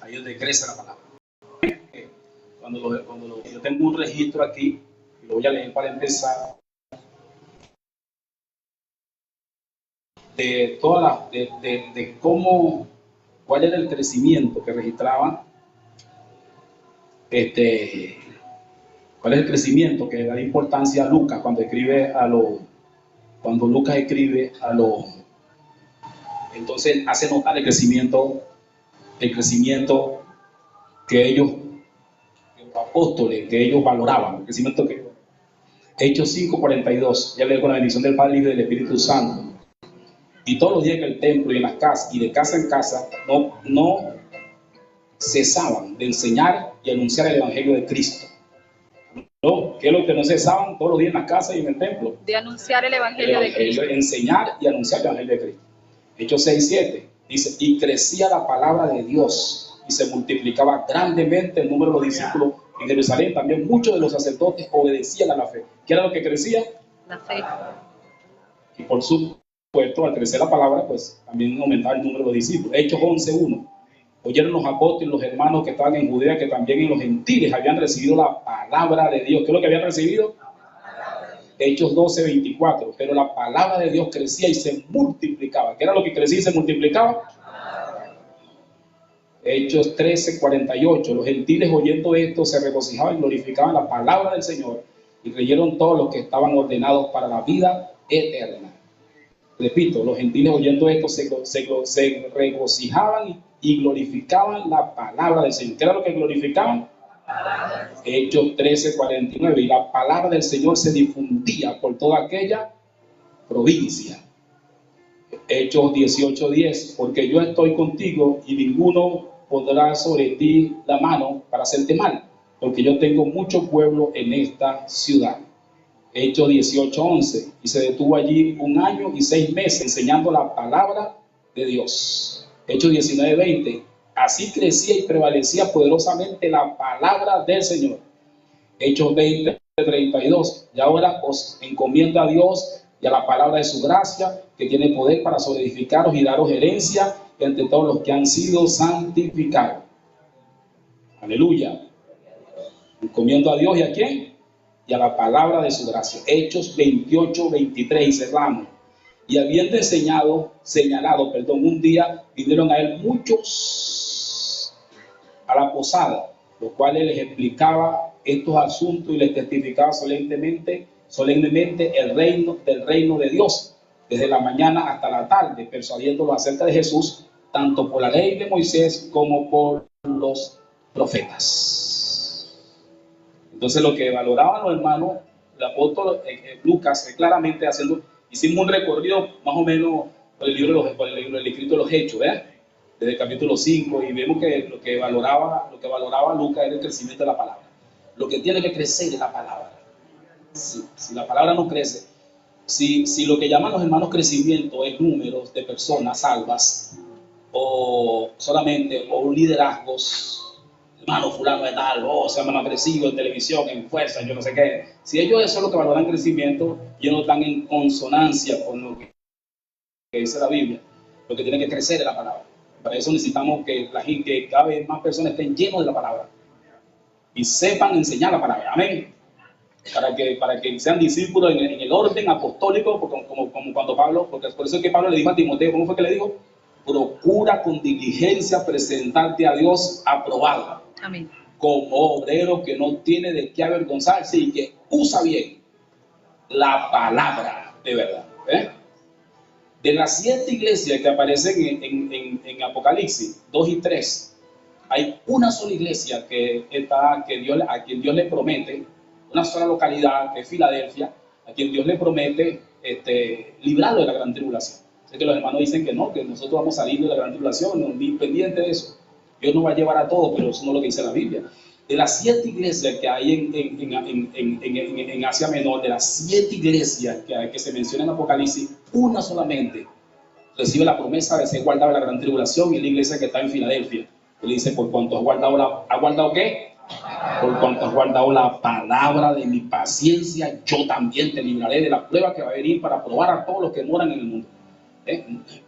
ahí es donde crece la palabra. Yo tengo un registro aquí, y lo voy a leer para empezar, de todas de cómo, cuál era el crecimiento que registraban, cuál es el crecimiento que da importancia a Lucas cuando escribe cuando Lucas escribe entonces hace notar el crecimiento que ellos, los apóstoles, que ellos valoraban, el crecimiento que Hechos 5:42, ya leo con la bendición del Padre y del Espíritu Santo. Y todos los días en el templo y en las casas, y de casa en casa, no cesaban de enseñar y anunciar el Evangelio de Cristo. ¿No? ¿Qué es lo que no cesaban todos los días en las casas y en el templo? De anunciar el Evangelio de Cristo. Enseñar y anunciar el Evangelio de Cristo. Hechos 6:7 dice, y crecía la palabra de Dios y se multiplicaba grandemente el número de los discípulos en Jerusalén. También muchos de los sacerdotes obedecían a la fe. ¿Qué era lo que crecía? La fe. Y por supuesto, al crecer la palabra, pues también aumentaba el número de los discípulos. Hechos 11:1. Oyeron los apóstoles, los hermanos que estaban en Judea, que también en los gentiles habían recibido la palabra de Dios. ¿Qué es lo que habían recibido? Hechos 12:24. Pero la palabra de Dios crecía y se multiplicaba. ¿Qué era lo que crecía y se multiplicaba? Hechos 13:48. Los gentiles, oyendo esto, se regocijaban y glorificaban la palabra del Señor, y creyeron todos los que estaban ordenados para la vida eterna. Repito, los gentiles, oyendo esto, se regocijaban y glorificaban la palabra del Señor. ¿Qué era lo que glorificaban? Hechos 13:49. Y la palabra del Señor se difundía por toda aquella provincia. Hechos 18:10. Porque yo estoy contigo y ninguno pondrá sobre ti la mano para hacerte mal, porque yo tengo mucho pueblo en esta ciudad. Hechos 18:11. Y se detuvo allí 1 año y 6 meses enseñando la palabra de Dios. Hechos 19:20. Así crecía y prevalecía poderosamente la palabra del Señor. Hechos 20:32. Y ahora os encomiendo a Dios y a la palabra de su gracia, que tiene poder para sobreedificaros y daros herencia entre todos los que han sido santificados. Aleluya. Encomiendo a Dios y a quién, y a la palabra de su gracia. Hechos 28:23, cerramos. Y habiendo señalado, un día vinieron a él muchos a la posada, los cuales les explicaba estos asuntos y les testificaba solemnemente el reino de Dios, desde la mañana hasta la tarde, persuadiéndolo acerca de Jesús, tanto por la ley de Moisés como por los profetas. Entonces, lo que valoraban los hermanos, el apóstol Lucas, claramente hicimos un recorrido más o menos por el escrito de los Hechos, desde el capítulo 5, y vemos que lo que valoraba Lucas era el crecimiento de la palabra. Lo que tiene que crecer es la palabra. Si la palabra no crece, si lo que llaman los hermanos crecimiento es números de personas salvas, o solamente liderazgos, hermano fulano de tal, se llaman agresivo en televisión, en fuerza, yo no sé qué. Si ellos eso es lo que valoran crecimiento, ellos no están en consonancia con lo que dice la Biblia. Lo que tiene que crecer es la palabra. Para eso necesitamos que cada vez más personas estén llenos de la palabra y sepan enseñar la palabra. Amén. Para que sean discípulos en el orden apostólico, como cuando Pablo, porque por eso es que Pablo le dijo a Timoteo, ¿cómo fue que le dijo? Procura con diligencia presentarte a Dios aprobado. Amén. Como obrero que no tiene de qué avergonzarse y que usa bien la palabra de verdad. De las 7 iglesias que aparecen en Apocalipsis 2 y 3, hay una sola iglesia a quien Dios le promete, una sola localidad, que es Filadelfia, a quien Dios le promete librarlo de la gran tribulación. Sé que los hermanos dicen que no, que nosotros vamos a salir de la gran tribulación, no, ni pendiente de eso. Dios nos va a llevar a todo, pero eso no es lo que dice la Biblia. De las 7 iglesias que hay en Asia Menor, de las 7 iglesias que se mencionan en Apocalipsis, una solamente recibe la promesa de ser guardada de la gran tribulación, y la iglesia que está en Filadelfia. Él dice, por cuanto has guardado ¿qué? Por cuanto has guardado la palabra de mi paciencia, yo también te libraré de la prueba que va a venir para probar a todos los que moran en el mundo.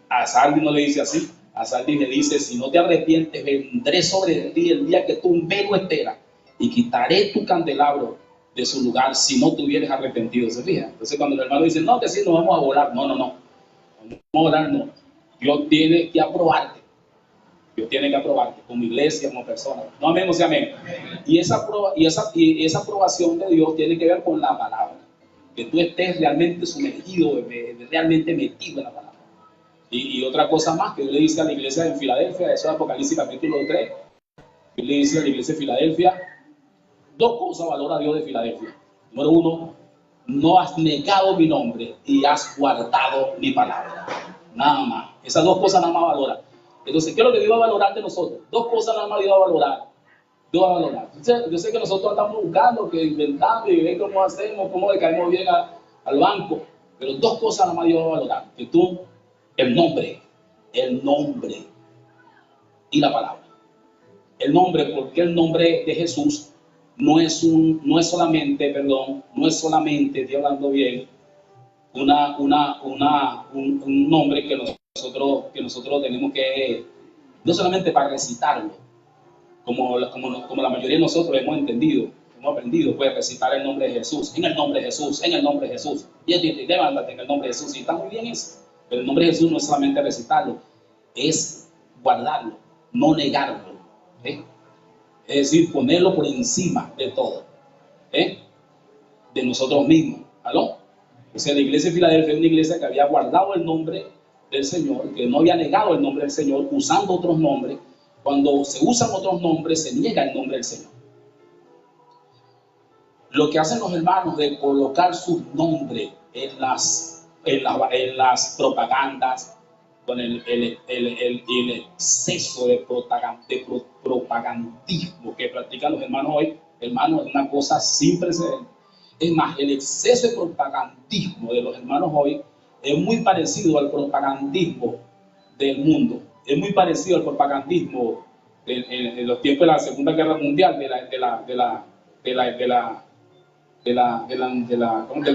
A Sardi no le dice así, A Saldi le dice, si no te arrepientes, vendré sobre ti el día que tú menos esperas y quitaré tu candelabro de su lugar si no te hubieras arrepentido. ¿Se fija? Entonces cuando el hermano dice, no, que sí, nos vamos a volar. No, no, no. No vamos a volar, no. Dios tiene que aprobarte. Dios tiene que aprobarte como iglesia, como persona. No amén, no sea amén. Y esa aprobación de Dios tiene que ver con la palabra. Que tú estés realmente sumergido, realmente metido en la palabra. Y otra cosa más que Dios le dice a la iglesia de Filadelfia, eso es Apocalipsis capítulo 3, Dios le dice a la iglesia de Filadelfia, dos cosas valora Dios de Filadelfia. Número uno, no has negado mi nombre y has guardado mi palabra. Nada más. Esas dos cosas nada más valora. Entonces, ¿qué es lo que Dios va a valorar de nosotros? Dos cosas nada más Dios va a valorar. Dios va a valorar. Yo sé que nosotros estamos buscando, que inventando y ver cómo hacemos, cómo le caemos bien al banco. Pero dos cosas nada más Dios va a valorar. Que tú, el nombre y la palabra. El nombre, porque el nombre de Jesús no es solamente, estoy hablando bien, un nombre que nosotros tenemos que, no solamente para recitarlo, como la mayoría de nosotros hemos aprendido, pues recitar el nombre de Jesús, en el nombre de Jesús, en el nombre de Jesús, y levántate en el nombre de Jesús, y está muy bien eso, pero el nombre de Jesús no es solamente recitarlo, es guardarlo, no negarlo, ¿eh? Es decir, ponerlo por encima de todo, de nosotros mismos. ¿Aló? O sea, la iglesia de Filadelfia es una iglesia que había guardado el nombre del Señor, que no había negado el nombre del Señor usando otros nombres. Cuando se usan otros nombres, se niega el nombre del Señor. Lo que hacen los hermanos de colocar sus nombres en las propagandas, con el exceso de propagandismo que practican los hermanos hoy, hermanos, es una cosa sin precedentes. Es más, el exceso de propagandismo de los hermanos hoy es muy parecido al propagandismo del mundo. Es muy parecido al propagandismo en los tiempos de la Segunda Guerra Mundial, del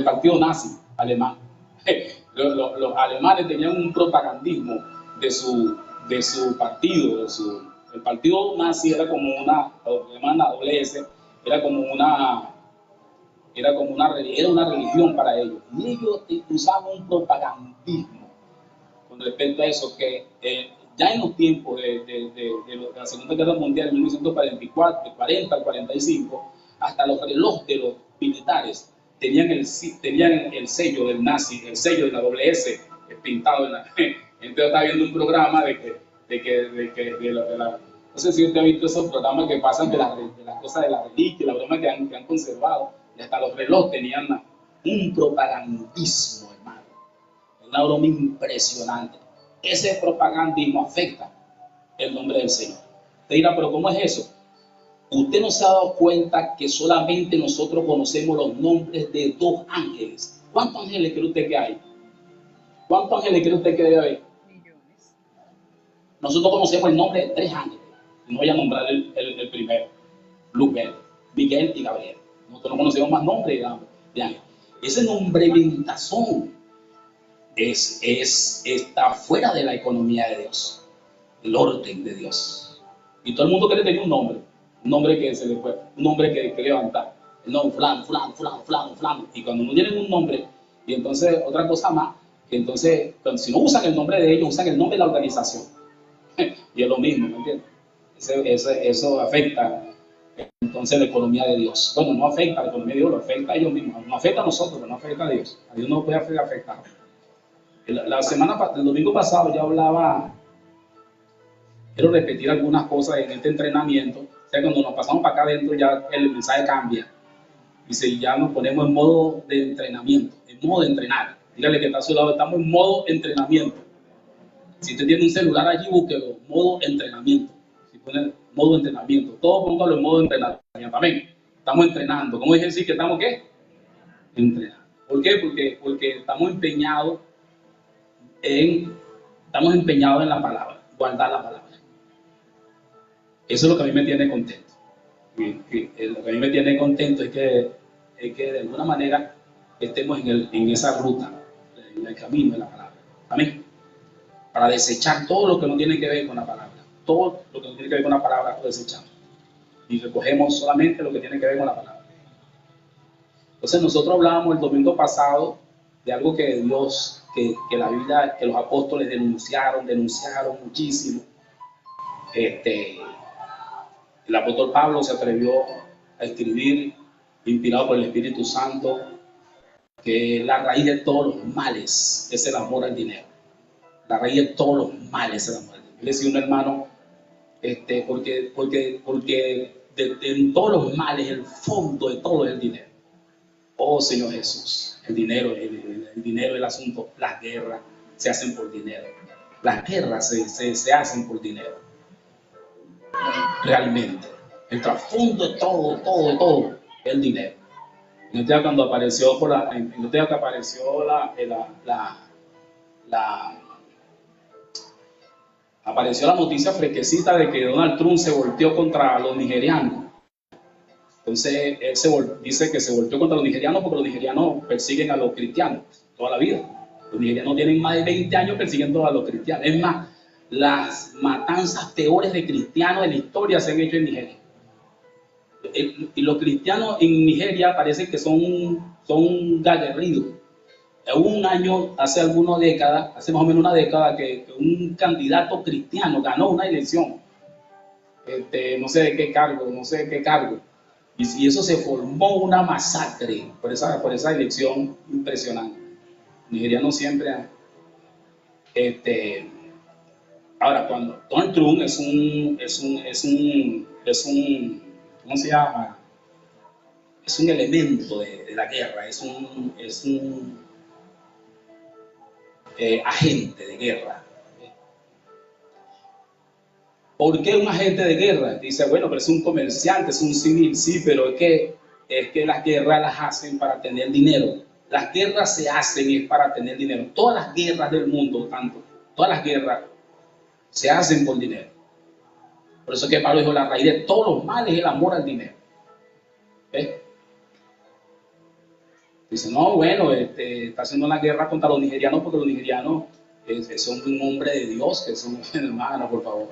partido nazi alemán. Los alemanes tenían un propagandismo de su partido, el partido nazi era como una WS, era una religión para ellos. Y ellos usaban un propagandismo con respecto a eso, que ya en los tiempos de la Segunda Guerra Mundial, en 1944, de 40 al 45, hasta los relojes de los militares tenían el sello del nazi, el sello de la WS pintado en la... Entonces estaba viendo un programa no sé si usted ha visto esos programas que pasan de las cosas de la reliquia, la broma que han conservado, y hasta los relojes tenían un propagandismo, hermano, una broma impresionante. Ese propagandismo afecta el nombre del Señor. Usted dirá, pero ¿cómo es eso? ¿Usted no se ha dado cuenta que solamente nosotros conocemos los nombres de 2 ángeles? ¿Cuántos ángeles cree usted que hay? ¿Cuántos ángeles cree usted que debe haber? Millones. Nosotros conocemos el nombre de 3 ángeles. No voy a nombrar el primero. Luzbel, Miguel y Gabriel. Nosotros no conocemos más nombres de ángeles. Ese nombrementazón está fuera de la economía de Dios, el orden de Dios. Y todo el mundo quiere tener un nombre que se le fue, un nombre que levantar. El nombre fulano. Y cuando no tienen un nombre, y entonces otra cosa más, que entonces, si no usan el nombre de ellos, usan el nombre de la organización. Y es lo mismo, ¿me entiendes? Eso afecta entonces la economía de Dios. Bueno, no afecta a la economía de Dios, lo afecta a ellos mismos. No afecta a nosotros, pero no afecta a Dios. A Dios no puede afectar. El domingo pasado yo hablaba, quiero repetir algunas cosas en este entrenamiento. O sea, cuando nos pasamos para acá adentro ya el mensaje cambia. Dice, ya nos ponemos en modo de entrenamiento, en modo de entrenar. Dígale que está a su lado, estamos en modo entrenamiento. Si usted tiene un celular allí, búsquelo, modo entrenamiento. Si pone modo entrenamiento, todo póngalo en modo entrenamiento. Amén. Estamos entrenando. ¿Cómo es decir que estamos qué? Entrenando. ¿Por qué? Porque estamos empeñados en la palabra, guardar la palabra. Eso es lo que a mí me tiene contento. Lo que a mí me tiene contento es que de alguna manera estemos en esa ruta, en el camino de la palabra. Amén. para desechar todo lo que no tiene que ver con la palabra. Todo lo que no tiene que ver con la palabra lo desechamos. Y recogemos solamente lo que tiene que ver con la palabra. Entonces nosotros hablábamos el domingo pasado de algo que Dios, que la Biblia, que los apóstoles denunciaron muchísimo. El apóstol Pablo se atrevió a escribir, inspirado por el Espíritu Santo, que la raíz de todos los males es el amor al dinero. La raíz de todos los males es el amor al dinero. Yo le decía a un hermano, porque en todos los males, el fondo de todo es el dinero. Oh Señor Jesús, el dinero es el asunto. Las guerras se hacen por dinero. Las guerras se hacen por dinero. Realmente. El trasfondo de todo es el dinero. En este día cuando apareció apareció la noticia fresquecita de que Donald Trump se volteó contra los nigerianos. Entonces él dice que se volteó contra los nigerianos porque los nigerianos persiguen a los cristianos toda la vida. Los nigerianos tienen más de 20 años persiguiendo a los cristianos. Es más, las matanzas peores de cristianos de la historia se han hecho en Nigeria. Y los cristianos en Nigeria parece que son aguerridos. Hubo un año, hace más o menos una década, que un candidato cristiano ganó una elección. No sé de qué cargo. Y eso se formó una masacre por esa elección impresionante. Nigerianos siempre han. Ahora, cuando Donald Trump es un ¿cómo se llama? Es un elemento de la guerra, es un agente de guerra. ¿Por qué un agente de guerra? Dice, bueno, pero es un comerciante, es un civil, sí, pero es que las guerras las hacen para tener dinero. Las guerras se hacen para tener dinero. Todas las guerras del mundo, todas las guerras se hacen por dinero. Por eso que Pablo dijo, la raíz de todos los males es el amor al dinero. ¿Ves? Dice, no, bueno, está haciendo una guerra contra los nigerianos porque los nigerianos son un hombre de Dios, que son hermanos, por favor.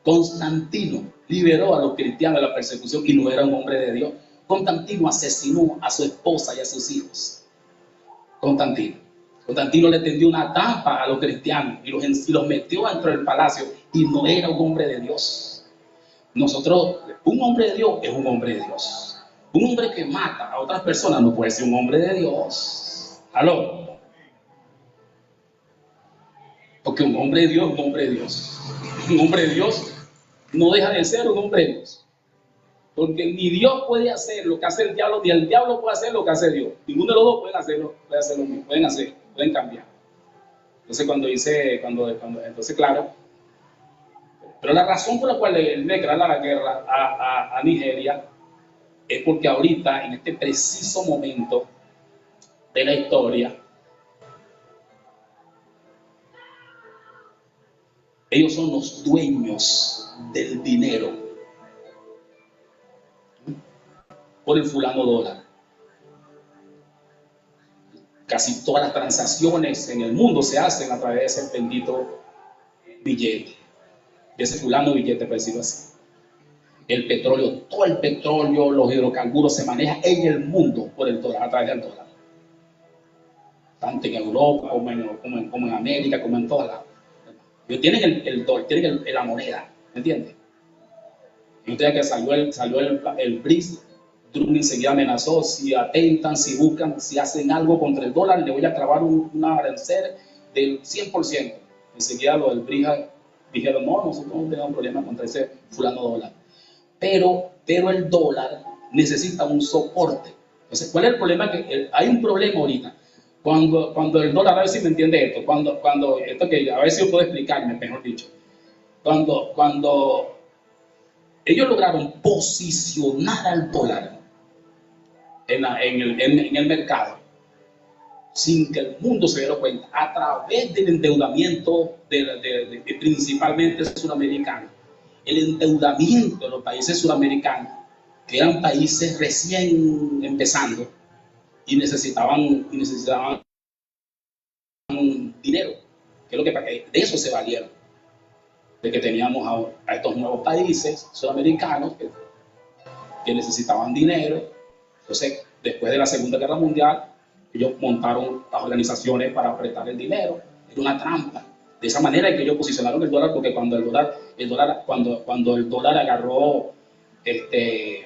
Constantino liberó a los cristianos de la persecución y no era un hombre de Dios. Constantino asesinó a su esposa y a sus hijos. Constantino le tendió una trampa a los cristianos y los metió dentro del palacio y no era un hombre de Dios. Un hombre de Dios es un hombre de Dios. Un hombre que mata a otras personas no puede ser un hombre de Dios. ¿Aló? Porque un hombre de Dios es un hombre de Dios. Un hombre de Dios no deja de ser un hombre de Dios. Porque ni Dios puede hacer lo que hace el diablo, ni el diablo puede hacer lo que hace Dios. Ninguno de los dos puede hacer lo mismo. Pueden cambiar. Entonces entonces claro. Pero la razón por la cual él declara la guerra a Nigeria es porque ahorita, en este preciso momento de la historia, ellos son los dueños del dinero por el fulano dólar. Casi todas las transacciones en el mundo se hacen a través de ese bendito billete, de ese fulano billete, por decirlo así. El petróleo, todo el petróleo, los hidrocarburos se manejan en el mundo por el dólar, a través del dólar. Tanto en Europa como en América, como en todas las. Tienen el dólar, tienen la moneda, ¿me entiendes? Y usted que salió el BRICS, Trump enseguida amenazó, si atentan, si buscan, si hacen algo contra el dólar, le voy a clavar una arancel del 100%. Enseguida lo del BRICS dijeron, no, nosotros no tenemos problema contra ese fulano dólar. Pero el dólar necesita un soporte. Entonces, ¿cuál es el problema? Hay un problema ahorita. Cuando el dólar, a ver si me entiende esto, esto que a ver si yo puedo explicarme, mejor dicho. Cuando ellos lograron posicionar al dólar en el mercado, sin que el mundo se diera cuenta, a través del endeudamiento principalmente sudamericano. El endeudamiento de los países sudamericanos, que eran países recién empezando y necesitaban dinero. ¿Qué es lo que pasa? De eso se valieron, de que teníamos a estos nuevos países sudamericanos que necesitaban dinero. Entonces, después de la Segunda Guerra Mundial, ellos montaron las organizaciones para apretar el dinero. Era una trampa. De esa manera es que ellos posicionaron el dólar, porque cuando cuando el dólar agarró, el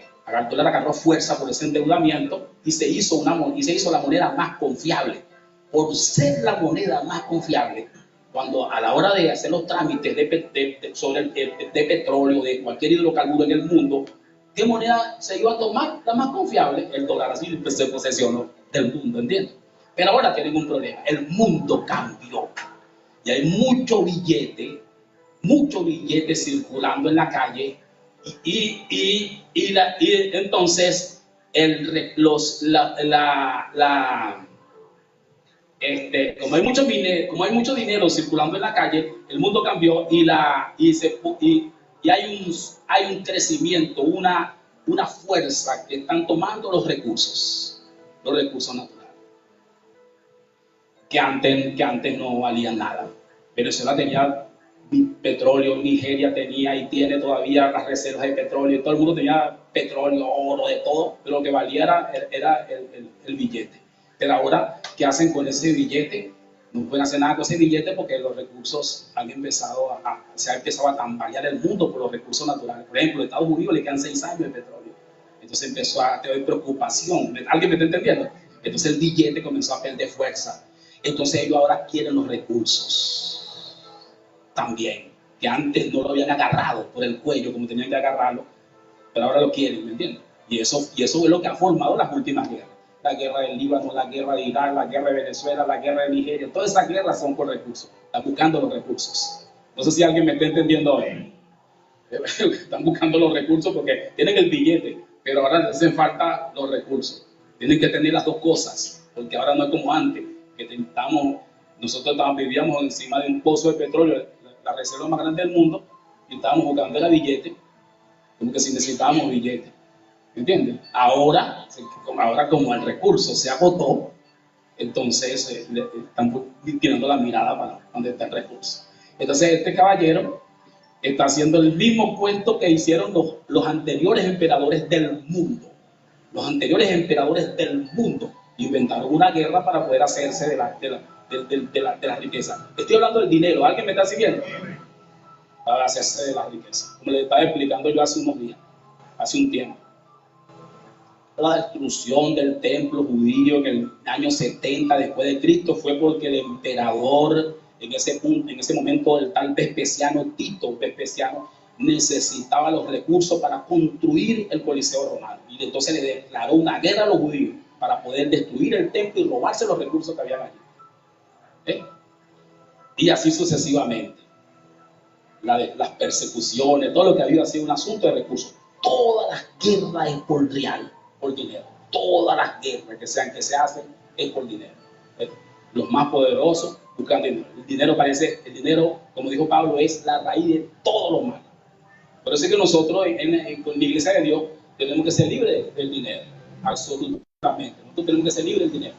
dólar agarró fuerza por ese endeudamiento y se hizo la moneda más confiable. Por ser la moneda más confiable, cuando a la hora de hacer los trámites de petróleo, de cualquier hidrocarburo en el mundo, ¿qué moneda se iba a tomar? La más confiable, el dólar. Así se posesionó del mundo, ¿entiendes? Pero ahora tienen un problema, el mundo cambió. Y hay mucho billete circulando en la calle, y entonces como hay mucho dinero circulando en la calle, el mundo cambió y hay un crecimiento, una fuerza que están tomando los recursos naturales, que antes no valían nada. Venezuela tenía petróleo, Nigeria tenía y tiene todavía las reservas de petróleo, todo el mundo tenía petróleo, oro, de todo, pero lo que valía era el billete. Pero ahora, ¿qué hacen con ese billete? No pueden hacer nada con ese billete porque los recursos se ha empezado a tambalear el mundo por los recursos naturales. Por ejemplo, a Estados Unidos le quedan 6 años de petróleo. Entonces empezó a tener preocupación. ¿Alguien me está entendiendo? Entonces el billete comenzó a perder fuerza. Entonces ellos ahora quieren los recursos también, que antes no lo habían agarrado por el cuello como tenían que agarrarlo, pero ahora lo quieren, ¿me entiendes? Y eso es lo que ha formado las últimas guerras. La guerra del Líbano, la guerra de Irak, la guerra de Venezuela, la guerra de Nigeria, todas esas guerras son por recursos, están buscando los recursos. No sé si alguien me está entendiendo hoy. Están buscando los recursos porque tienen el billete, pero ahora les hacen falta los recursos. Tienen que tener las dos cosas, porque ahora no es como antes, que nosotros vivíamos encima de un pozo de petróleo, la reserva más grande del mundo, y estábamos buscando el billete, como que si necesitábamos billete. ¿Entiendes? Ahora como el recurso se agotó, entonces están tirando la mirada para donde está el recurso. Entonces este caballero está haciendo el mismo cuento que hicieron los anteriores emperadores del mundo. Los anteriores emperadores del mundo inventaron una guerra para poder hacerse de la riqueza. Estoy hablando del dinero. ¿Alguien me está siguiendo? Para hacerse de la riqueza. Como les estaba explicando yo hace unos días, hace un tiempo. La destrucción del templo judío en el año 70 después de Cristo fue porque el emperador en ese momento, el tal Tito Vespasiano, necesitaba los recursos para construir el Coliseo Romano, y entonces le declaró una guerra a los judíos para poder destruir el templo y robarse los recursos que habían allí. Y así sucesivamente. Las persecuciones, todo lo que había sido un asunto de recursos. Todas las guerras es por real, por dinero. Todas las guerras que se hacen es por dinero. Los más poderosos buscan dinero. El dinero, como dijo Pablo, es la raíz de todo lo malo. Por eso es que nosotros con la Iglesia de Dios tenemos que ser libres del dinero, absolutamente. Nosotros tenemos que ser libres del dinero.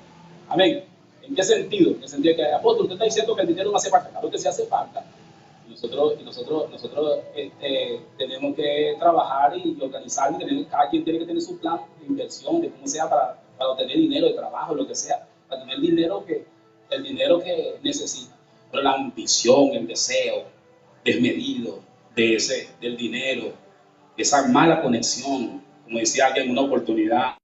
Amén. ¿En qué sentido? En el sentido de que, apóstol, usted está diciendo que el dinero no hace falta. Claro que sí hace falta. Nosotros tenemos que trabajar y organizar, cada quien tiene que tener su plan de inversión, de cómo sea para obtener dinero de trabajo, lo que sea, para tener el dinero que necesita. Pero la ambición, el deseo desmedido del dinero, esa mala conexión, como decía alguien en una oportunidad,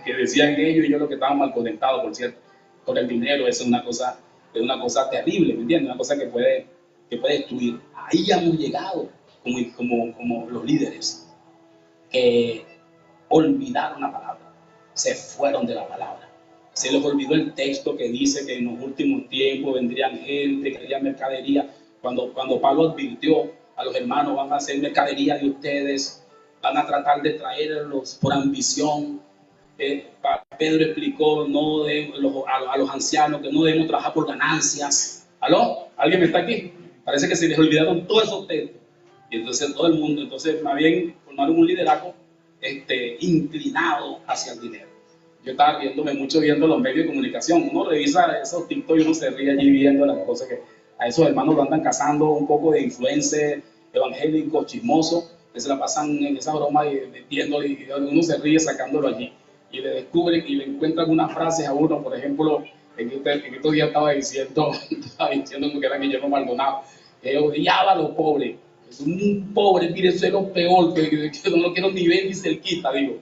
que decían ellos y yo lo que estaban mal conectados, por cierto, con el dinero, eso es una cosa terrible, ¿me entiendes? Una cosa que puede destruir. Ahí hemos llegado como los líderes que olvidaron la palabra, se fueron de la palabra, se les olvidó el texto que dice que en los últimos tiempos vendrían gente que harían mercadería. Cuando Pablo advirtió a los hermanos, van a hacer mercadería de ustedes, van a tratar de traerlos por ambición. Pedro explicó a los ancianos que no debemos trabajar por ganancias. ¿Aló? ¿Alguien está aquí? Parece que se les olvidaron todos esos textos. Y entonces todo el mundo, más bien formaron un liderazgo inclinado hacia el dinero. Yo estaba viendo los medios de comunicación. Uno revisa esos TikTok y uno se ríe allí viendo las cosas A esos hermanos lo andan cazando un poco de influencers evangélicos chismosos que se la pasan en esa broma y metiéndole, y uno se ríe sacándolo allí. Y le descubren y le encuentran unas frases a uno, por ejemplo, en estos días estaba diciendo que era Guillermo Maldonado, que odiaba a los pobres. Es un pobre, mire, eso es lo peor, que no lo quiero ni ver ni cerquita, digo.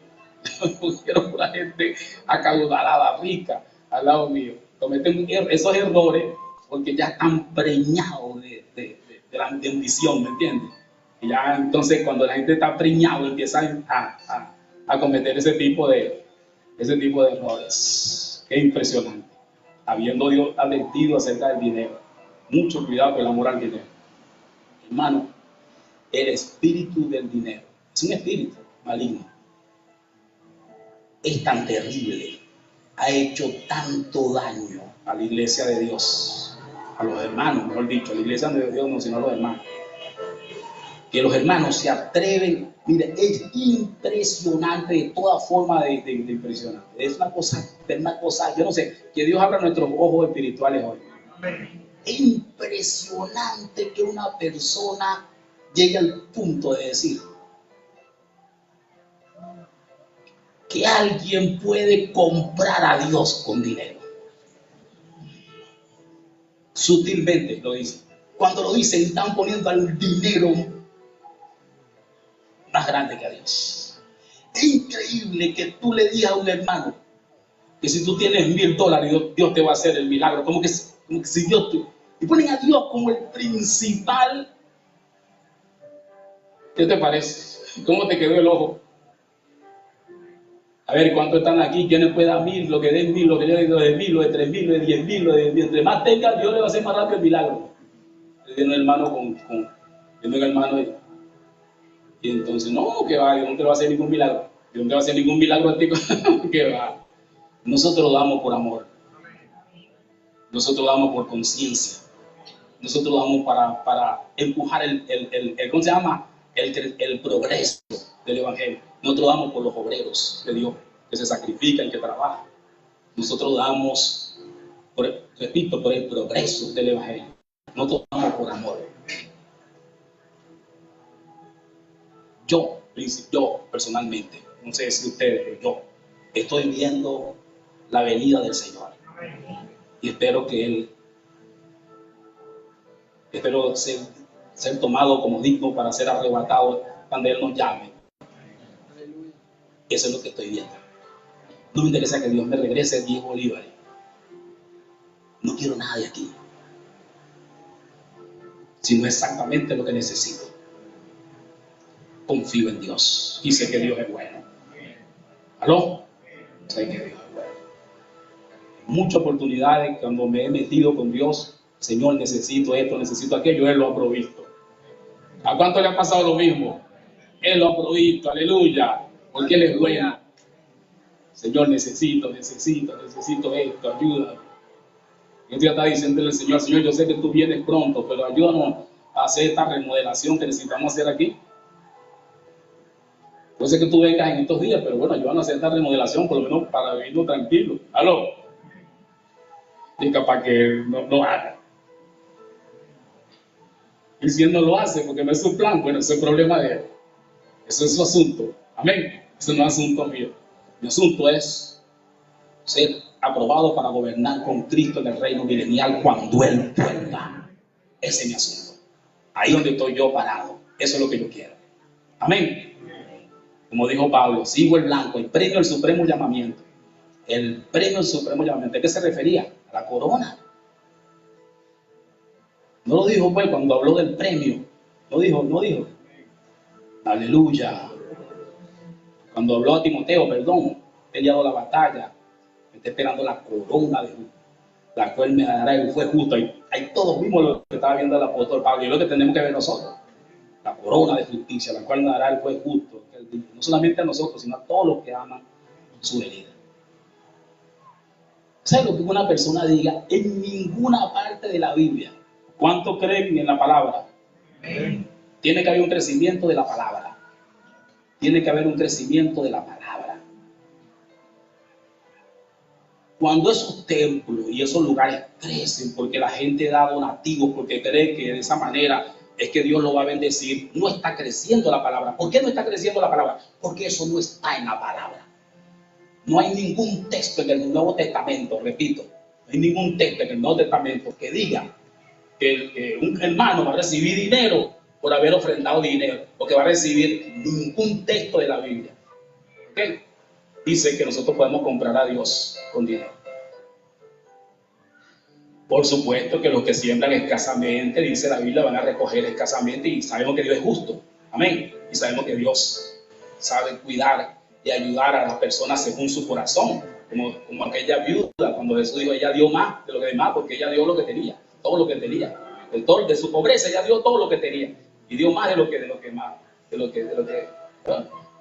No quiero por la gente acaudalada, rica, al lado mío. Cometen esos errores porque ya están preñados de la ambición, ¿me entiendes? Y ya entonces cuando la gente está preñada empiezan a cometer ese tipo de errores. Qué impresionante. Habiendo Dios advertido acerca del dinero. Mucho cuidado con el amor al dinero. Hermano, el espíritu del dinero es un espíritu maligno. Es tan terrible, ha hecho tanto daño a la iglesia de Dios, a los hermanos, mejor dicho, a la iglesia de Dios no, sino a los hermanos, que los hermanos se atreven. Mira, es impresionante, de toda forma de impresionante, es una cosa, yo no sé, que Dios abra nuestros ojos espirituales hoy. Es impresionante que una persona llegue al punto de decir que alguien puede comprar a Dios con dinero. Sutilmente lo dicen. Cuando lo dicen, están poniendo al dinero más grande que a Dios. Es increíble que tú le digas a un hermano que si tú tienes $1,000, Dios te va a hacer el milagro. Como que si Dios te... Y ponen a Dios como el principal. ¿Qué te parece? ¿Cómo te quedó el ojo? A ver, ¿cuántos están aquí? ¿Quiénes pueden dar 1,000? Lo que den 1,000, lo que den 2,000, lo de 3,000, lo de 10,000, lo de entre más tenga, Dios le va a hacer más rápido el milagro. Viene un hermano viene un hermano y entonces, no, que va, Dios no te va a hacer ningún milagro. Dios no te va a hacer ningún milagro a ti, que va. Nosotros damos por amor. Nosotros damos por conciencia. Nosotros damos para empujar ¿cómo se llama? El progreso del evangelio. Nosotros damos por los obreros de Dios que se sacrifican, que trabajan. Nosotros damos, repito, por el progreso del evangelio. Nosotros damos por amor. Yo personalmente, no sé si ustedes, pero yo estoy viendo la venida del Señor. Y espero ser tomado como digno para ser arrebatado cuando Él nos llame. Eso es lo que estoy viendo. No me interesa que Dios me regrese 10 bolívares. No quiero nada de aquí, sino exactamente lo que necesito. Confío en Dios y sé que Dios es bueno. ¿Aló? Sé que Dios es bueno. Muchas oportunidades cuando me he metido con Dios, Señor, necesito esto, necesito aquello, Él lo ha provisto. ¿A cuánto le ha pasado lo mismo? Él lo ha provisto, aleluya, porque Él es bueno. Señor, necesito esto, ayúdame. Yo ya está diciéndole al Señor, Señor, yo sé que tú vienes pronto, pero ayúdanos a hacer esta remodelación que necesitamos hacer aquí. Puede ser que tú vengas en estos días, pero bueno, ayúdanos a hacer esta remodelación, por lo menos para vivirnos tranquilos. ¿Aló? Y capaz que no haga. Y si Él no lo hace, porque no es su plan, bueno, ese es el problema de Él. Eso es su asunto. Amén. Eso no es asunto mío. Mi asunto es ser aprobado para gobernar con Cristo en el reino milenial cuando Él vuelva. Ese es mi asunto. Ahí donde estoy yo parado. Eso es lo que yo quiero. Amén. Como dijo Pablo, sigo el blanco, el premio del supremo llamamiento. El premio del supremo llamamiento. ¿A qué se refería? A la corona. No lo dijo pues cuando habló del premio. No dijo. Aleluya. Cuando habló a Timoteo, perdón, peleado la batalla, me está esperando la corona de la cual me dará el juez justo. Ahí todos vimos lo que estaba viendo el apóstol Pablo y lo que tenemos que ver nosotros. La corona de justicia, la cual me dará el juez justo. No solamente a nosotros, sino a todos los que aman su venida. ¿Sabes lo que una persona diga? En ninguna parte de la Biblia. ¿Cuánto creen en la palabra? Tiene que haber un crecimiento de la palabra. Tiene que haber un crecimiento de la palabra. cuando esos templos y esos lugares crecen porque la gente da donativos, porque cree que de esa manera es que Dios lo va a bendecir, no está creciendo la palabra. ¿Por qué no está creciendo la palabra? Porque eso no está en la palabra. No hay ningún texto en el Nuevo Testamento, repito, no hay ningún texto en el Nuevo Testamento que diga que un hermano va a recibir dinero por haber ofrendado dinero, o que va a recibir ningún texto de la Biblia. ¿Okay? Dice que nosotros podemos comprar a Dios con dinero. Por supuesto que los que siembran escasamente, dice la Biblia, van a recoger escasamente, y sabemos que Dios es justo. Amén. Y sabemos que Dios sabe cuidar y ayudar a las personas según su corazón, como aquella viuda, cuando Jesús dijo, ella dio más de lo que demás, porque ella dio lo que tenía, todo lo que tenía. De su pobreza, ella dio todo lo que tenía, y dio más de lo que más, ¿no?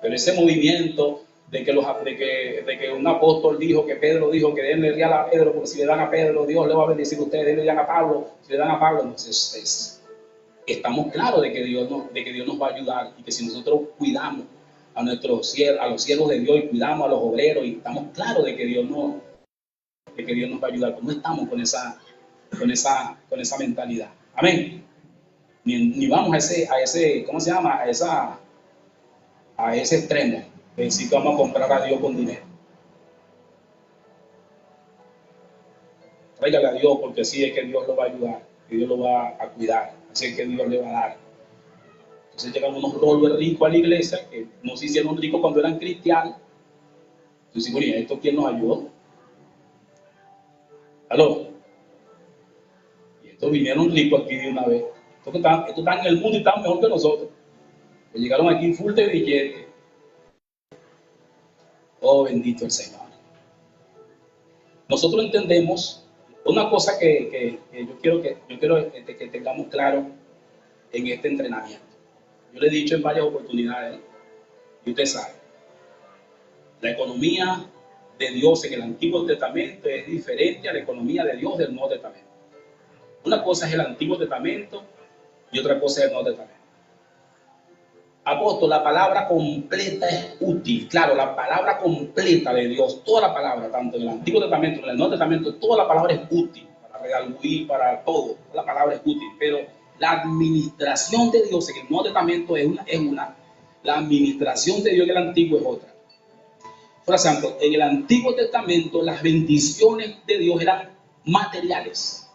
Pero ese movimiento de que un apóstol dijo, que Pedro dijo, que denle real a Pedro, porque si le dan a Pedro, Dios le va a bendecir a ustedes, denle real a Pablo, si le dan a Pablo, entonces estamos claros de que Dios nos va a ayudar, y que si nosotros cuidamos a los siervos de Dios, y cuidamos a los obreros, y estamos claros de que Dios nos va a ayudar, pues no estamos con esa mentalidad. Amén. Ni vamos a ese, ¿cómo se llama? A ese extremo de decir que vamos a comprar a Dios con dinero. Tráigale a Dios, porque sí es que Dios lo va a ayudar, que Dios lo va a cuidar, así es que Dios le va a dar. Entonces llegan unos rolos ricos a la iglesia que no se hicieron ricos cuando eran cristianos. Entonces, bueno, ¿y esto quién nos ayudó? ¿Aló? Y estos vinieron ricos aquí de una vez. Estos están en el mundo y están mejor que nosotros. Pues llegaron aquí full de billetes. Oh, bendito el Señor. Nosotros entendemos una cosa que yo quiero que tengamos claro en este entrenamiento. Yo le he dicho en varias oportunidades, y usted sabe, la economía de Dios en el Antiguo Testamento es diferente a la economía de Dios del Nuevo Testamento. Una cosa es el Antiguo Testamento y otra cosa es el Nuevo Testamento. Apóstol, la palabra completa es útil. Claro, la palabra completa de Dios, toda la palabra, tanto en el Antiguo Testamento como en el Nuevo Testamento, toda la palabra es útil para redarguir, para todo. Toda la palabra es útil, pero la administración de Dios en el Nuevo Testamento es una, la administración de Dios en el Antiguo es otra. Por ejemplo, en el Antiguo Testamento las bendiciones de Dios eran materiales.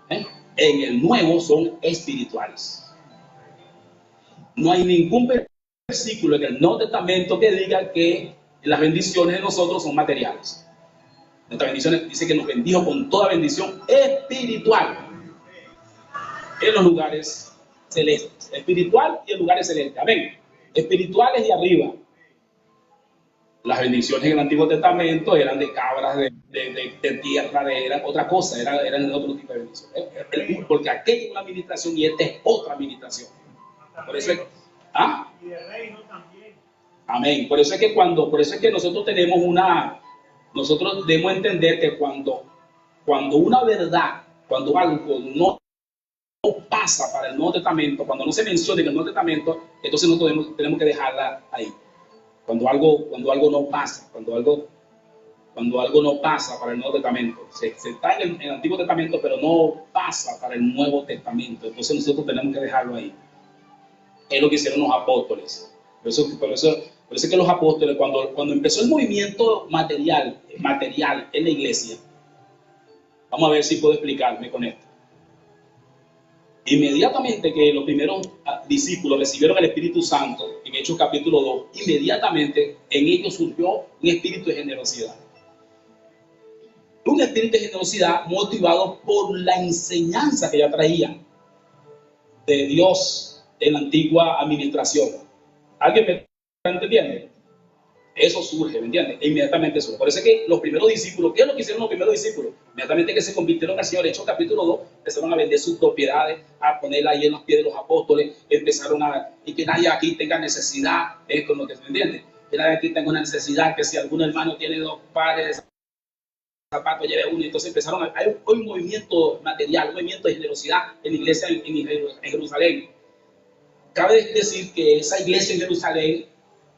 En el Nuevo son espirituales. No hay ningún versículo en el Nuevo Testamento que diga que las bendiciones de nosotros son materiales. Nuestra bendición dice que nos bendijo con toda bendición espiritual en los lugares celestes. Espiritual y en lugares celestes. Amén. Espirituales de arriba. Las bendiciones en el Antiguo Testamento eran de cabras, de tierra, eran otra cosa, eran otro tipo de bendiciones. Porque aquella es una administración y esta es otra administración. Por eso es, y de reino también. Amén. Por eso es que nosotros nosotros debemos entender que cuando una verdad, cuando algo no pasa para el Nuevo Testamento, cuando no se menciona en el Nuevo Testamento, entonces nosotros tenemos que dejarla ahí. Cuando algo no pasa, cuando algo no pasa para el Nuevo Testamento, se está en el Antiguo Testamento, pero no pasa para el Nuevo Testamento, entonces nosotros tenemos que dejarlo ahí. Es lo que hicieron los apóstoles. Por eso es que los apóstoles, cuando empezó el movimiento material en la iglesia, vamos a ver si puedo explicarme con esto. Inmediatamente que los primeros discípulos recibieron el Espíritu Santo, en Hechos capítulo 2, inmediatamente en ellos surgió un espíritu de generosidad. Un espíritu de generosidad motivado por la enseñanza que ya traían de Dios en la antigua administración. ¿Alguien me está entendiendo? Eso surge, ¿me entiendes? E inmediatamente surge. Por eso es que los primeros discípulos, ¿qué es lo que hicieron los primeros discípulos? Inmediatamente que se convirtieron al Señor, Hechos capítulo 2, empezaron a vender sus propiedades, a ponerla ahí en los pies de los apóstoles, y que nadie aquí tenga necesidad, es con lo que se entiende, que nadie aquí tenga una necesidad, que si algún hermano tiene 2 pares de zapatos, lleve uno. Entonces hay un movimiento material, un movimiento de generosidad en la iglesia en Jerusalén. Cabe decir que esa iglesia en Jerusalén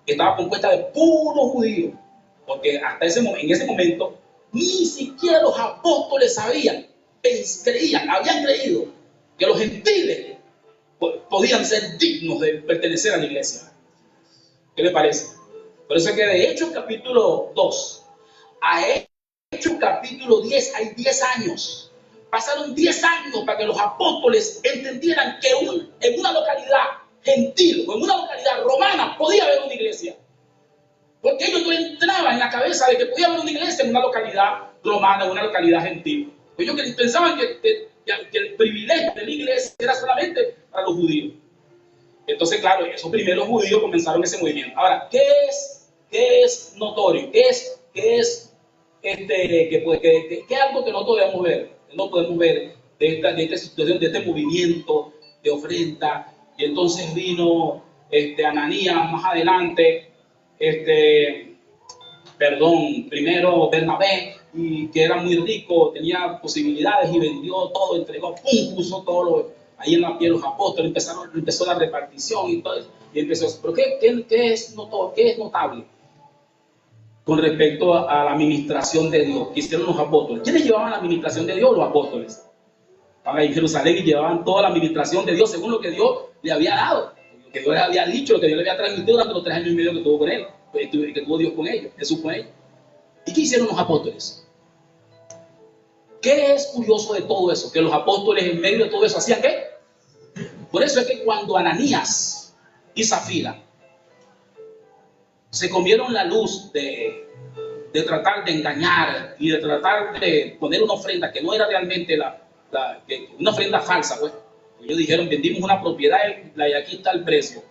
estaba compuesta de puros judíos. Porque hasta en ese momento, ni siquiera los apóstoles sabían, creían, habían creído que los gentiles podían ser dignos de pertenecer a la iglesia. ¿Qué le parece? Por eso es que de Hechos capítulo 2 a Hechos capítulo 10 hay 10 años. Pasaron 10 años para que los apóstoles entendieran que en una localidad gentil o en una localidad romana podía haber una iglesia. Porque ellos no entraban en la cabeza de que podía haber una iglesia en una localidad romana, en una localidad gentil. Ellos pensaban que el privilegio de la iglesia era solamente para los judíos. Entonces, claro, esos primeros judíos comenzaron ese movimiento. Ahora, ¿qué es notorio? ¿Qué es algo que no podemos ver? No podemos ver de esta situación, de este movimiento de ofrenda. Y entonces vino Ananías más adelante, primero Bernabé, y que era muy rico, tenía posibilidades y vendió todo, entregó, puso todo ahí en la pie los apóstoles, empezó la repartición y todo eso, y empezó. ¿Pero qué es notable con respecto a la administración de Dios que hicieron los apóstoles? ¿Quiénes llevaban la administración de Dios? Los apóstoles. Estaban en Jerusalén y llevaban toda la administración de Dios según lo que Dios le había dado, lo que Dios le había dicho, lo que Dios le había transmitido durante los 3 años y medio que tuvo con él, que tuvo Dios con ellos, Jesús con ellos. ¿Y qué hicieron los apóstoles? ¿Qué es curioso de todo eso? Que los apóstoles en medio de todo eso hacían ¿qué? Por eso es que cuando Ananías y Zafira se comieron la luz de tratar de engañar y de tratar de poner una ofrenda que no era realmente una ofrenda falsa, pues. Ellos dijeron, vendimos una propiedad y aquí está el precio.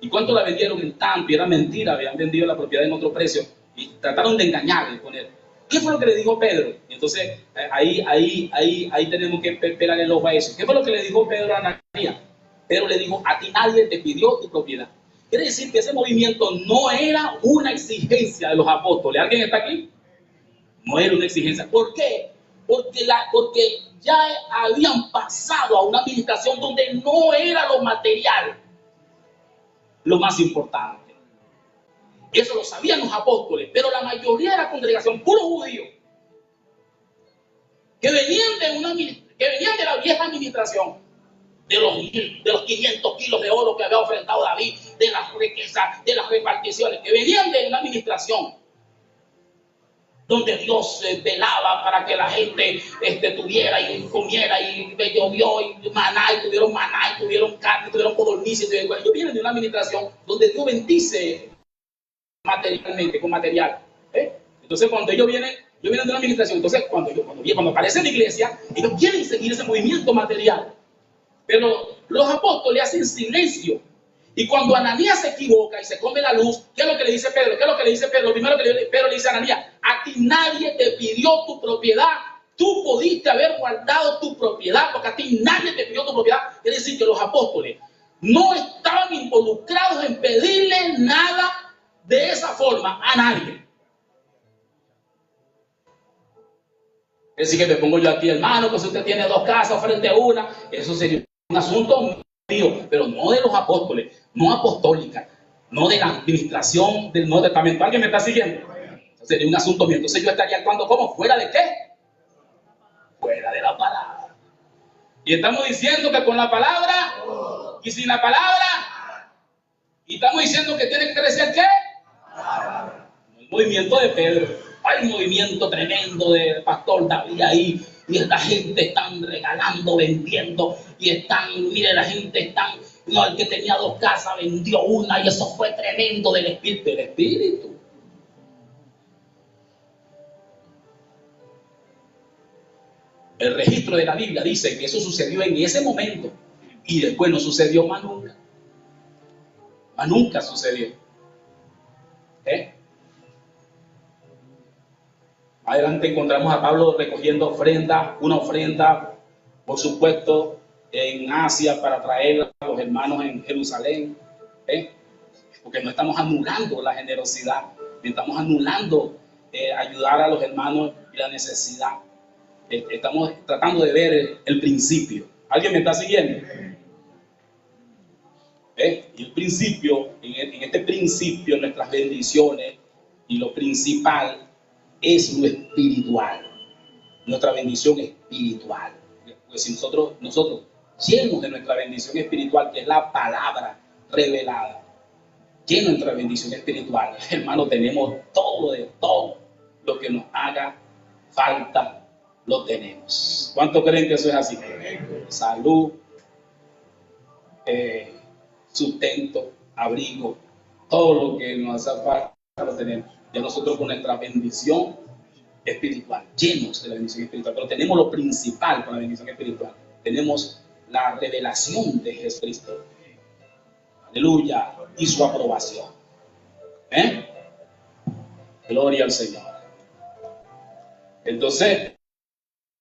¿Y cuánto la vendieron en tanto? Y era mentira, habían vendido la propiedad en otro precio. Y trataron de engañar y poner. ¿Qué fue lo que le dijo Pedro? Y entonces, ahí tenemos que pelar el ojo a eso. ¿Qué fue lo que le dijo Pedro a Ananías? Pedro le dijo, a ti nadie te pidió tu propiedad. Quiere decir que ese movimiento no era una exigencia de los apóstoles. ¿Alguien está aquí? No era una exigencia. ¿Por qué? Porque ya habían pasado a una administración donde no era lo material lo más importante. Eso lo sabían los apóstoles, pero la mayoría de la congregación, puros judíos, que venían de la vieja administración, de los 500 kilos de oro que había ofrendado David, de las riquezas, de las reparticiones, que venían de una administración donde Dios velaba para que la gente tuviera y comiera y llovió y tuvieron carne, tuvieron codornices. Ellos vienen de una administración donde Dios bendice materialmente, con material. Entonces cuando ellos vienen de una administración, entonces cuando aparece en la iglesia, ellos quieren seguir ese movimiento material. Pero los apóstoles hacen silencio. Y cuando Ananías se equivoca y se come la luz, ¿qué es lo que le dice Pedro? Lo primero que Pedro le dice a Ananías, a ti nadie te pidió tu propiedad. Tú pudiste haber guardado tu propiedad, porque a ti nadie te pidió tu propiedad. Quiere decir que los apóstoles no estaban involucrados en pedirle nada de esa forma a nadie. Es decir, que me pongo yo aquí, hermano, pues usted tiene 2 casas frente a una, eso sería un asunto mío, pero no de los apóstoles, no apostólica, no de la administración del Nuevo Testamento. ¿Alguien me está siguiendo? Eso sería un asunto mío. Entonces yo estaría actuando ¿cómo? ¿Fuera de qué? Fuera de la palabra. Y estamos diciendo que con la palabra y sin la palabra, y estamos diciendo que tiene que crecer ¿qué? El movimiento de Pedro. Hay un movimiento tremendo del pastor David ahí, y la gente están regalando, vendiendo, y la gente no, el que tenía 2 casas vendió una, y eso fue tremendo del Espíritu. El registro de la Biblia dice que eso sucedió en ese momento, y después no sucedió más nunca. Más nunca sucedió. Adelante encontramos a Pablo recogiendo una ofrenda, por supuesto, en Asia para traer a los hermanos en Jerusalén. Porque no estamos anulando la generosidad, estamos anulando ayudar a los hermanos y la necesidad. Estamos tratando de ver el principio. ¿Alguien me está siguiendo? Y el principio, en este principio, nuestras bendiciones Y lo principal es lo espiritual, nuestra bendición espiritual. Pues si nosotros llenos de nuestra bendición espiritual, que es la palabra revelada, llenos de nuestra bendición espiritual, hermano, tenemos todo lo que nos haga falta, lo tenemos. ¿Cuántos creen que eso es así? Salud, sustento, abrigo, todo lo que nos hace falta lo tenemos. Ya nosotros con nuestra bendición espiritual, llenos de la bendición espiritual, pero tenemos lo principal con la bendición espiritual. Tenemos la revelación de Jesucristo. Aleluya. Y su aprobación. Gloria al Señor. Entonces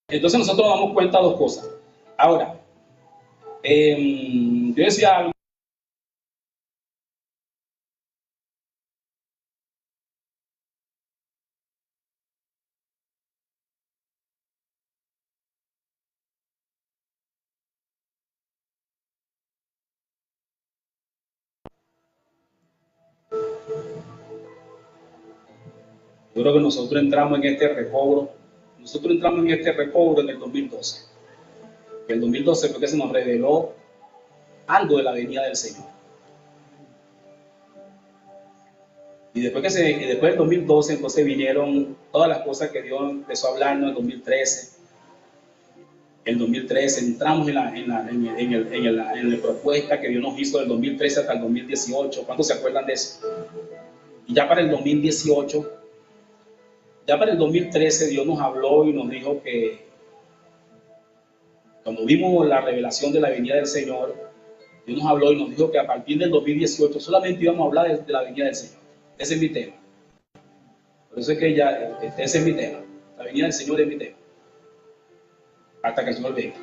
nosotros nos damos cuenta de dos cosas. Ahora, yo decía algo. Yo creo que nosotros entramos en este recobro. En el 2012. En el 2012 fue que se nos reveló algo de la venida del Señor. Y después del 2012, entonces vinieron todas las cosas que Dios empezó a hablarnos en el 2013. En el 2013 entramos en la propuesta que Dios nos hizo del 2013 hasta el 2018. ¿Cuántos se acuerdan de eso? Y ya para el 2018, ya para el 2013 Dios nos habló y nos dijo que cuando vimos la revelación de la venida del Señor, Dios nos habló y nos dijo que a partir del 2018 solamente íbamos a hablar de la venida del Señor. Ese es mi tema. Por eso es que ese es mi tema. La venida del Señor es mi tema. Hasta que el Señor venga.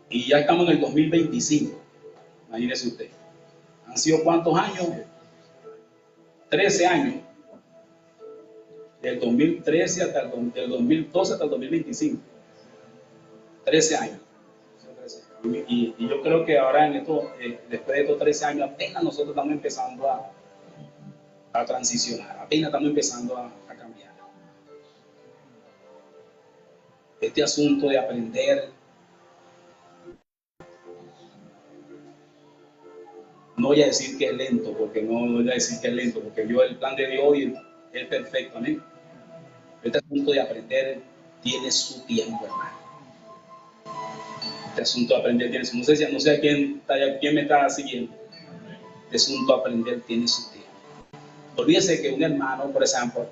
Y ya estamos en el 2025. Imagínese usted. ¿Han sido cuántos años? 13 años. Del 2013 del 2012 hasta el 2025. 13 años. Y yo creo que ahora después de estos 13 años, apenas nosotros estamos empezando a transicionar, apenas estamos empezando a cambiar. Este asunto de aprender, no voy a decir que es lento, porque no voy a decir que es lento, porque el plan de Dios es perfecto, amén. Este asunto de aprender tiene su tiempo, hermano. Este asunto de aprender tiene su tiempo. No sé quién me está siguiendo. Este asunto de aprender tiene su tiempo. Olvídese que un hermano, por ejemplo,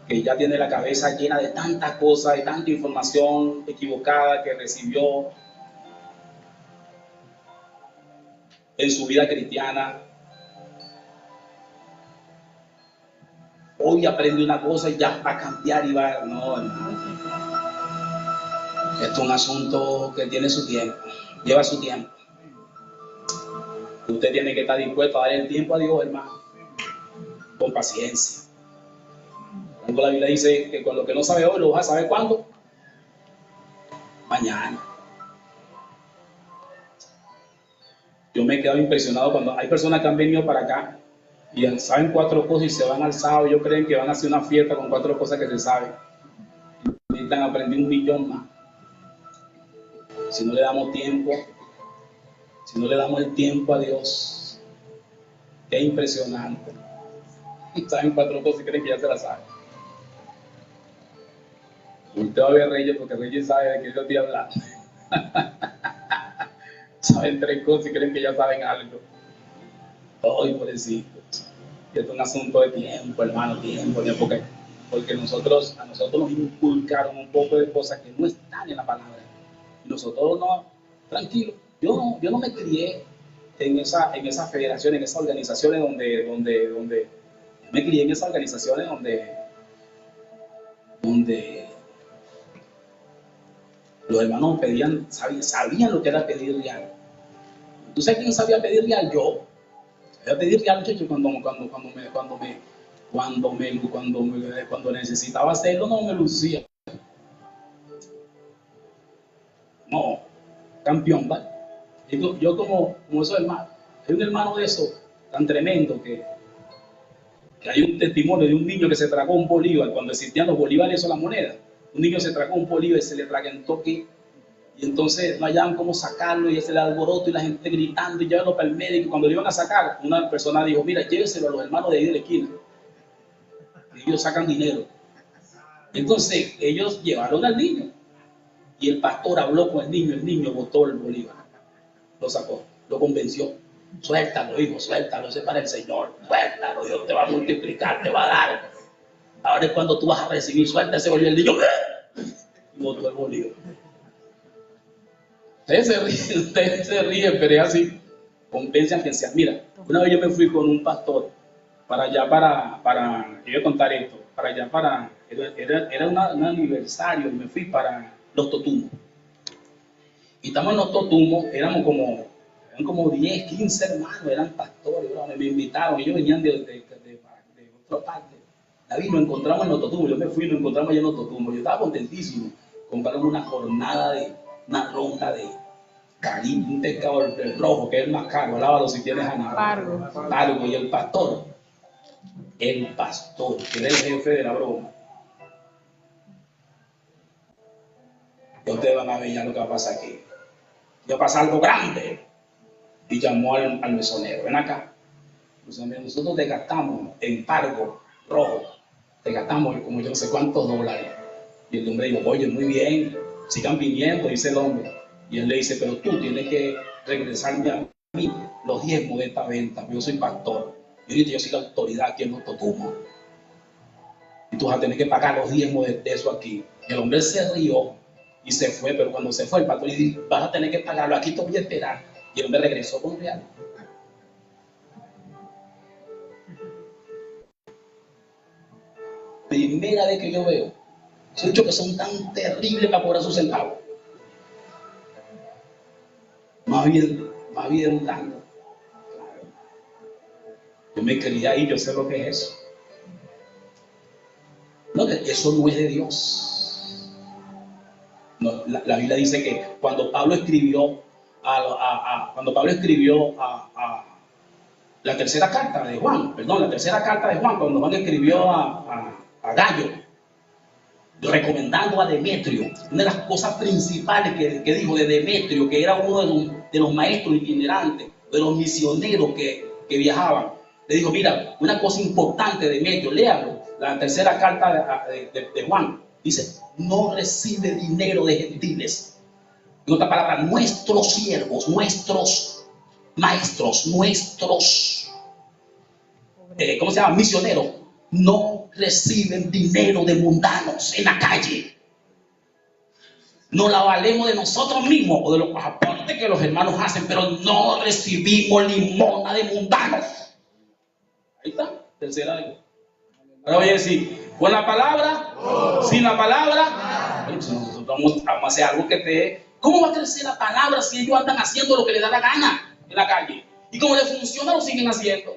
que ya tiene la cabeza llena de tantas cosas, de tanta información equivocada que recibió en su vida cristiana, hoy aprende una cosa y ya va a cambiar y va. No, hermano. Esto es un asunto que tiene su tiempo, lleva su tiempo. Usted tiene que estar dispuesto a dar el tiempo a Dios, hermano, con paciencia. Cuando la Biblia dice que con lo que no sabe hoy lo vas a saber cuándo, mañana. Yo me he quedado impresionado cuando hay personas que han venido para acá y saben 4 cosas y se van al sábado. Ellos creen que van a hacer una fiesta con 4 cosas que se saben. Necesitan aprender 1 millón más. Si no le damos tiempo, si no le damos el tiempo a Dios, es impresionante. Saben 4 cosas y creen que ya se las saben. Usted va a ver Reyes porque Reyes sabe de qué yo estoy hablando. Saben 3 cosas y creen que ya saben algo. Ay, pobrecito. Y esto es un asunto de tiempo, hermano, tiempo, porque a nosotros nos inculcaron un poco de cosas que no están en la palabra. Y nosotros no, tranquilo. Yo no me crié en esa federación, en esas organizaciones donde me crié en esas organizaciones donde los hermanos sabían lo que era pedir real. ¿Tú sabes quién sabía pedir real? Yo. Sabía pedir real, muchachos, cuando necesitaba hacerlo, no me lucía. No, campeón, ¿vale? Yo como esos hermanos, hay un hermano de esos tan tremendo que que hay un testimonio de un niño que se tragó un bolívar, cuando existían los bolívares o las monedas. Un niño se tragó un bolívar y se le tragantó que, y entonces no hallaban cómo sacarlo, y ese le alboroto y la gente gritando y llevarlo para el médico. Cuando lo iban a sacar, una persona dijo, mira, lléveselo a los hermanos de ahí de la esquina. Y ellos sacan dinero. Entonces ellos llevaron al niño y el pastor habló con el niño botó el bolívar, lo sacó, lo convenció. Suéltalo, hijo, suéltalo, ese es para el Señor, suéltalo, Dios te va a multiplicar, te va a dar. Ahora es cuando tú vas a recibir, suelta ese bolívar. El niño y botó el bolívar. Ustedes se ríen, pero es así. Convence a quien sea. Mira, una vez yo me fui con un pastor para allá, yo voy a contar esto, para allá, era un aniversario, y me fui para Los Totumos. Y estamos en Los Totumos, eran como 10, 15 hermanos, eran pastores, bro, me invitaron, ellos venían de otra parte. David, nos encontramos en Los Totumos, yo me fui y nos encontramos allá en Los Totumos, yo estaba contentísimo. Compramos una jornada una ronda de cariño, un pescado del rojo, que es el más caro, lávalo si tienes ganado. Pargo, y el pastor, que era el jefe de la broma. Y ustedes van a ver ya lo que va a pasar aquí. Ya pasa algo grande. Y llamó al mesonero, ven acá. Nosotros te gastamos en Pargo rojo, te gastamos como yo no sé cuántos dólares. Y el hombre dijo, oye, muy bien, sigan viniendo, dice el hombre. Y él le dice, pero tú tienes que regresarme a mí los diezmos de esta venta, yo soy pastor. Y ahorita yo soy la autoridad aquí en Los Totumos. Y tú vas a tener que pagar los diezmos de eso aquí. Y el hombre se rió y se fue, pero cuando se fue el pastor le dijo, vas a tener que pagarlo, aquí te voy a esperar. Y el hombre regresó con real. Primera vez que yo veo esos hechos que son tan terribles para cobrar sus centavos. Más bien dando. Yo me quería ir, yo sé lo que es eso. No, eso no es de Dios. No, la Biblia dice que cuando Pablo escribió a la tercera carta de Juan, cuando Juan escribió a Gallo, recomendando a Demetrio, una de las cosas principales que dijo de Demetrio, que era uno de los maestros itinerantes, de los misioneros que viajaban, le dijo, mira, una cosa importante de Demetrio, léalo, la tercera carta de Juan, dice, no recibe dinero de gentiles. En otra palabra, nuestros siervos, nuestros maestros, nuestros, ¿cómo se llama? Misioneros, no reciben dinero de mundanos en la calle. No la valemos de nosotros mismos o de los aportes que los hermanos hacen, pero no recibimos limosna de mundanos. Ahí está, tercera vez. Ahora voy a decir, con la palabra, sin la palabra, nosotros vamos a hacer algo que te... ¿Cómo va a crecer la palabra si ellos andan haciendo lo que les da la gana en la calle? Y como les funciona, lo siguen haciendo.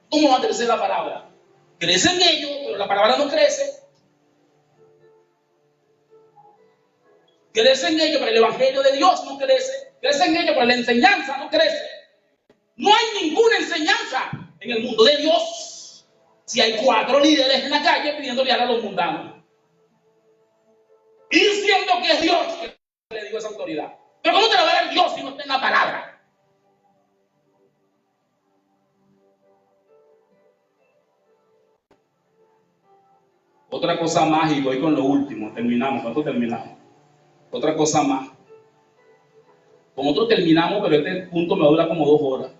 ¿Cómo va a crecer la palabra? Crecen ellos, pero la palabra no crece. Crecen ellos, pero el evangelio de Dios no crece. Crecen ellos, pero la enseñanza no crece. No hay ninguna enseñanza en el mundo de Dios si hay 4 líderes en la calle pidiéndole a los mundanos. Y diciendo que es Dios que le dio esa autoridad. Pero ¿cómo te la va a dar Dios si no está en la palabra? Otra cosa más, y voy con lo último, terminamos. ¿Cuánto terminamos? Otra cosa más. Con otro terminamos, pero este punto me dura como 2 horas.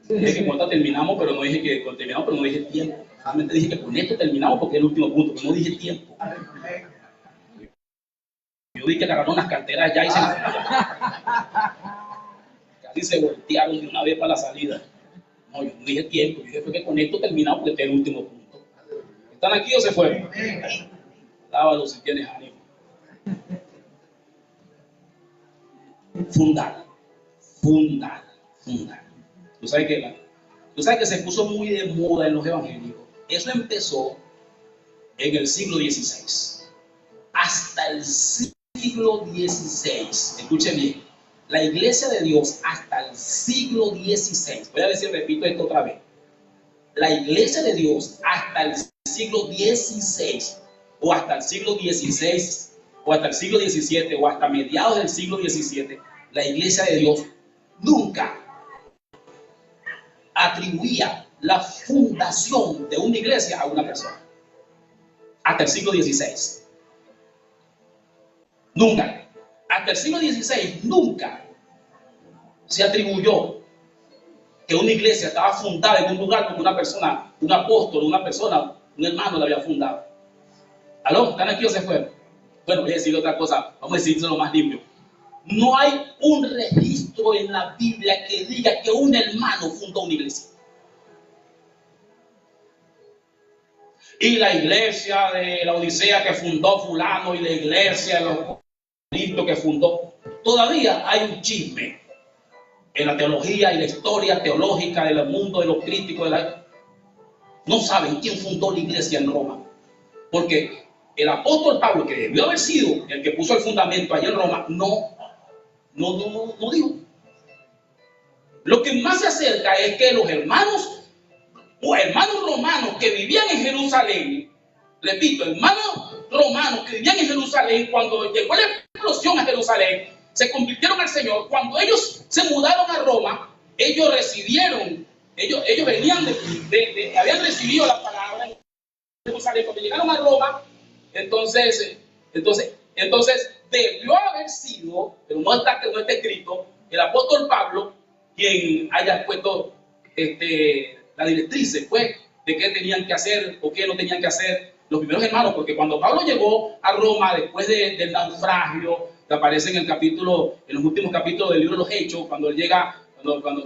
Dije que con esta terminamos, pero no dije que con terminamos, pero no dije tiempo. Solamente dije que con esto terminamos porque es el último punto, pero no dije tiempo. Yo dije que agarraron unas carteras ya y se casi se voltearon de una vez para la salida. No, yo no dije tiempo, yo dije que con esto terminamos porque este es el último punto. ¿Están aquí o se fueron? Lávalo si tienes ánimo. Fundar. Tú sabes que se puso muy de moda en los evangélicos. Eso empezó en el siglo XVI. Hasta el siglo XVI. Escuchen bien. La iglesia de Dios hasta el siglo XVI. Voy a ver si repito esto otra vez. la iglesia de Dios hasta el siglo XVI, o hasta el siglo XVI, o hasta el siglo XVII, o hasta mediados del siglo XVII, la iglesia de Dios nunca atribuía la fundación de una iglesia a una persona. Hasta el siglo XVI. Nunca. Hasta el siglo XVI nunca se atribuyó que una iglesia estaba fundada en un lugar porque una persona, un apóstol, una persona, un hermano la había fundado. ¿Aló? ¿Están aquí o se fueron? Bueno, voy a decir otra cosa, vamos a decirlo más limpio. No hay un registro en la Biblia que diga que un hermano fundó una iglesia. Y la iglesia de la Odisea que fundó fulano, y la iglesia de los Corintios que fundó. Todavía hay un chisme en la teología y la historia teológica del mundo de los críticos. No saben quién fundó la iglesia en Roma. Porque el apóstol Pablo, que debió haber sido el que puso el fundamento allá en Roma, no dijo. Lo que más se acerca es que los hermanos romanos que vivían en Jerusalén, repito, hermanos romanos que vivían en Jerusalén, cuando llegó la explosión a Jerusalén, se convirtieron al Señor. Cuando ellos se mudaron a Roma, ellos recibieron, ellos venían habían recibido la palabra en Jerusalén. Cuando llegaron a Roma, entonces debió haber sido, pero no está escrito, el apóstol Pablo quien haya puesto la directriz, pues, de qué tenían que hacer o qué no tenían que hacer los primeros hermanos, porque cuando Pablo llegó a Roma después del naufragio, que aparece en los últimos capítulos del libro de los Hechos, cuando él llega,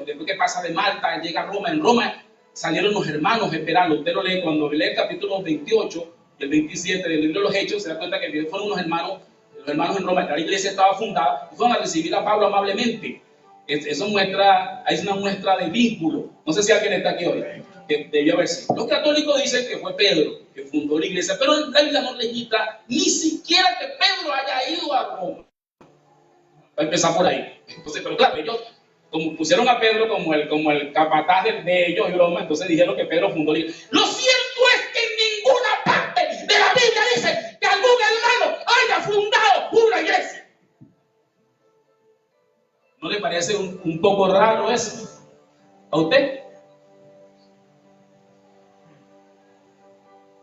después que pasa de Malta, él llega a Roma. En Roma salieron los hermanos esperando. Usted lo lee cuando lee el capítulo 28, el 27 del libro de los Hechos, se da cuenta que fueron unos hermanos, los hermanos en Roma, la iglesia estaba fundada, y fueron a recibir a Pablo amablemente. Eso es una muestra de vínculo. No sé si alguien está aquí hoy, que debió haber sido. Los católicos dicen que fue Pedro que fundó la iglesia, pero la Biblia no registra ni siquiera que Pedro haya ido a Roma. Va a empezar por ahí. Entonces, pero claro, ellos como pusieron a Pedro como el capataz de ellos y Roma, entonces dijeron que Pedro fundó la iglesia. Lo cierto es que en ninguna parte de la Biblia dice que algún hermano haya fundado una iglesia. ¿No le parece un poco raro eso a usted?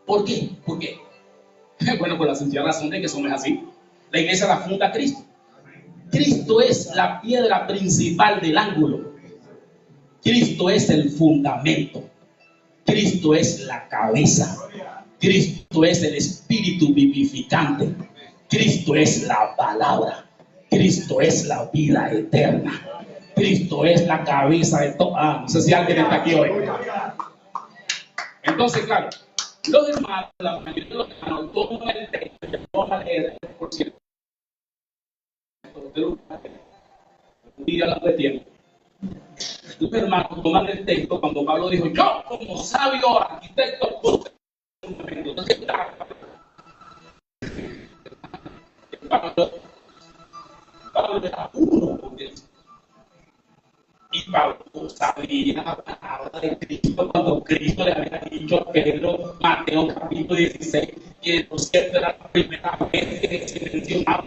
¿Por qué? ¿Por qué? Bueno, por la sencilla razón de que eso no es así. La iglesia la funda Cristo. Cristo es la piedra principal del ángulo. Cristo es el fundamento. Cristo es la cabeza. Cristo es el espíritu vivificante. Cristo es la palabra. Cristo es la vida eterna. Cristo es la cabeza de todo. No sé si alguien está aquí hoy. Entonces, claro, los hermanos, la mayoría de los hermanos, toman el texto, que vamos a leer, por cierto. Un día hablando de tiempo. Los hermanos toman el texto cuando Pablo dijo: yo, como sabio arquitecto, puse un momento. Entonces, Pablo era uno con Dios. Y Pablo sabía la palabra de Cristo cuando Cristo le había dicho a Pedro, Mateo capítulo 16, que por cierto era la primera vez que se mencionaba.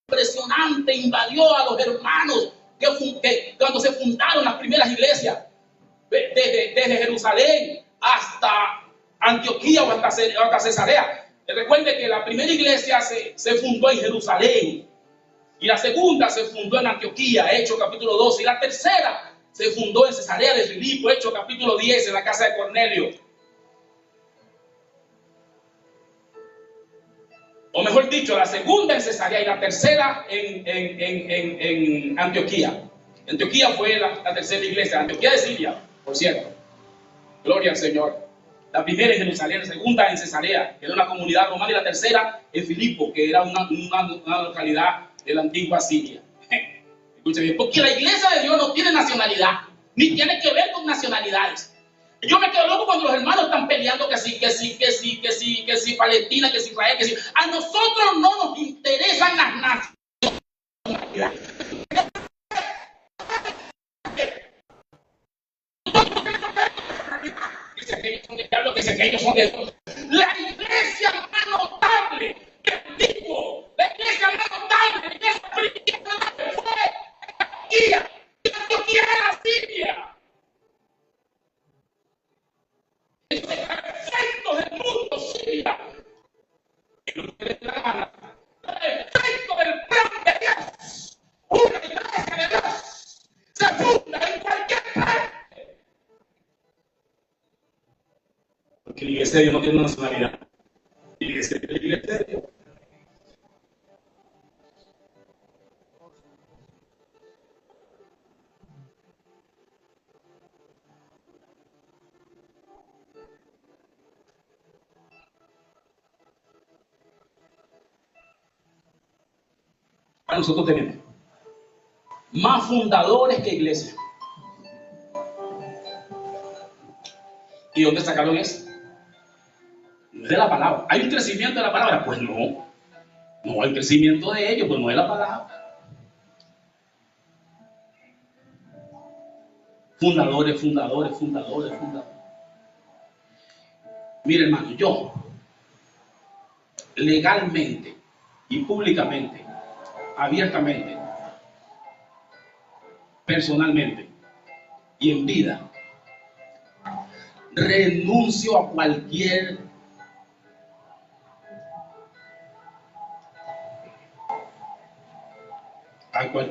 Impresionante, invadió a los hermanos que cuando se fundaron las primeras iglesias, desde Jerusalén hasta Antioquía o hasta Cesarea. Recuerde que la primera iglesia se fundó en Jerusalén, y la segunda se fundó en Antioquía, Hechos capítulo 12, y la tercera se fundó en Cesarea de Filipo, Hechos capítulo 10, en la casa de Cornelio. O mejor dicho, la segunda en Cesarea y la tercera en Antioquía. Antioquía fue la tercera iglesia, Antioquía de Siria, por cierto. Gloria al Señor. La primera en Jerusalén, la segunda en Cesarea, que era una comunidad romana, y la tercera en Filipo, que era una localidad de la antigua Siria. Escuchen bien, porque la iglesia de Dios no tiene nacionalidad, ni tiene que ver con nacionalidades. Yo me quedo loco cuando los hermanos están peleando que sí, Palestina, que sí, Israel, que sí. A nosotros no nos interesan las nacionalidades. Que ellos son de Dios. La iglesia más notable que digo, la iglesia más notable, la iglesia cristiana fue Antioquía de la Siria. El efecto del mundo Siria. El efecto del plan de Dios. Una iglesia de Dios se funda en cualquier parte. Porque la iglesia de Dios no tiene nacionalidad. La iglesia de Dios. Nosotros tenemos más fundadores que iglesia. ¿Y dónde sacaron eso? De la palabra. ¿Hay un crecimiento de la palabra? Pues no. No hay crecimiento de ellos, pues no es la palabra. Fundadores. Mire, hermano, yo legalmente y públicamente, abiertamente, personalmente y en vida, renuncio a cualquier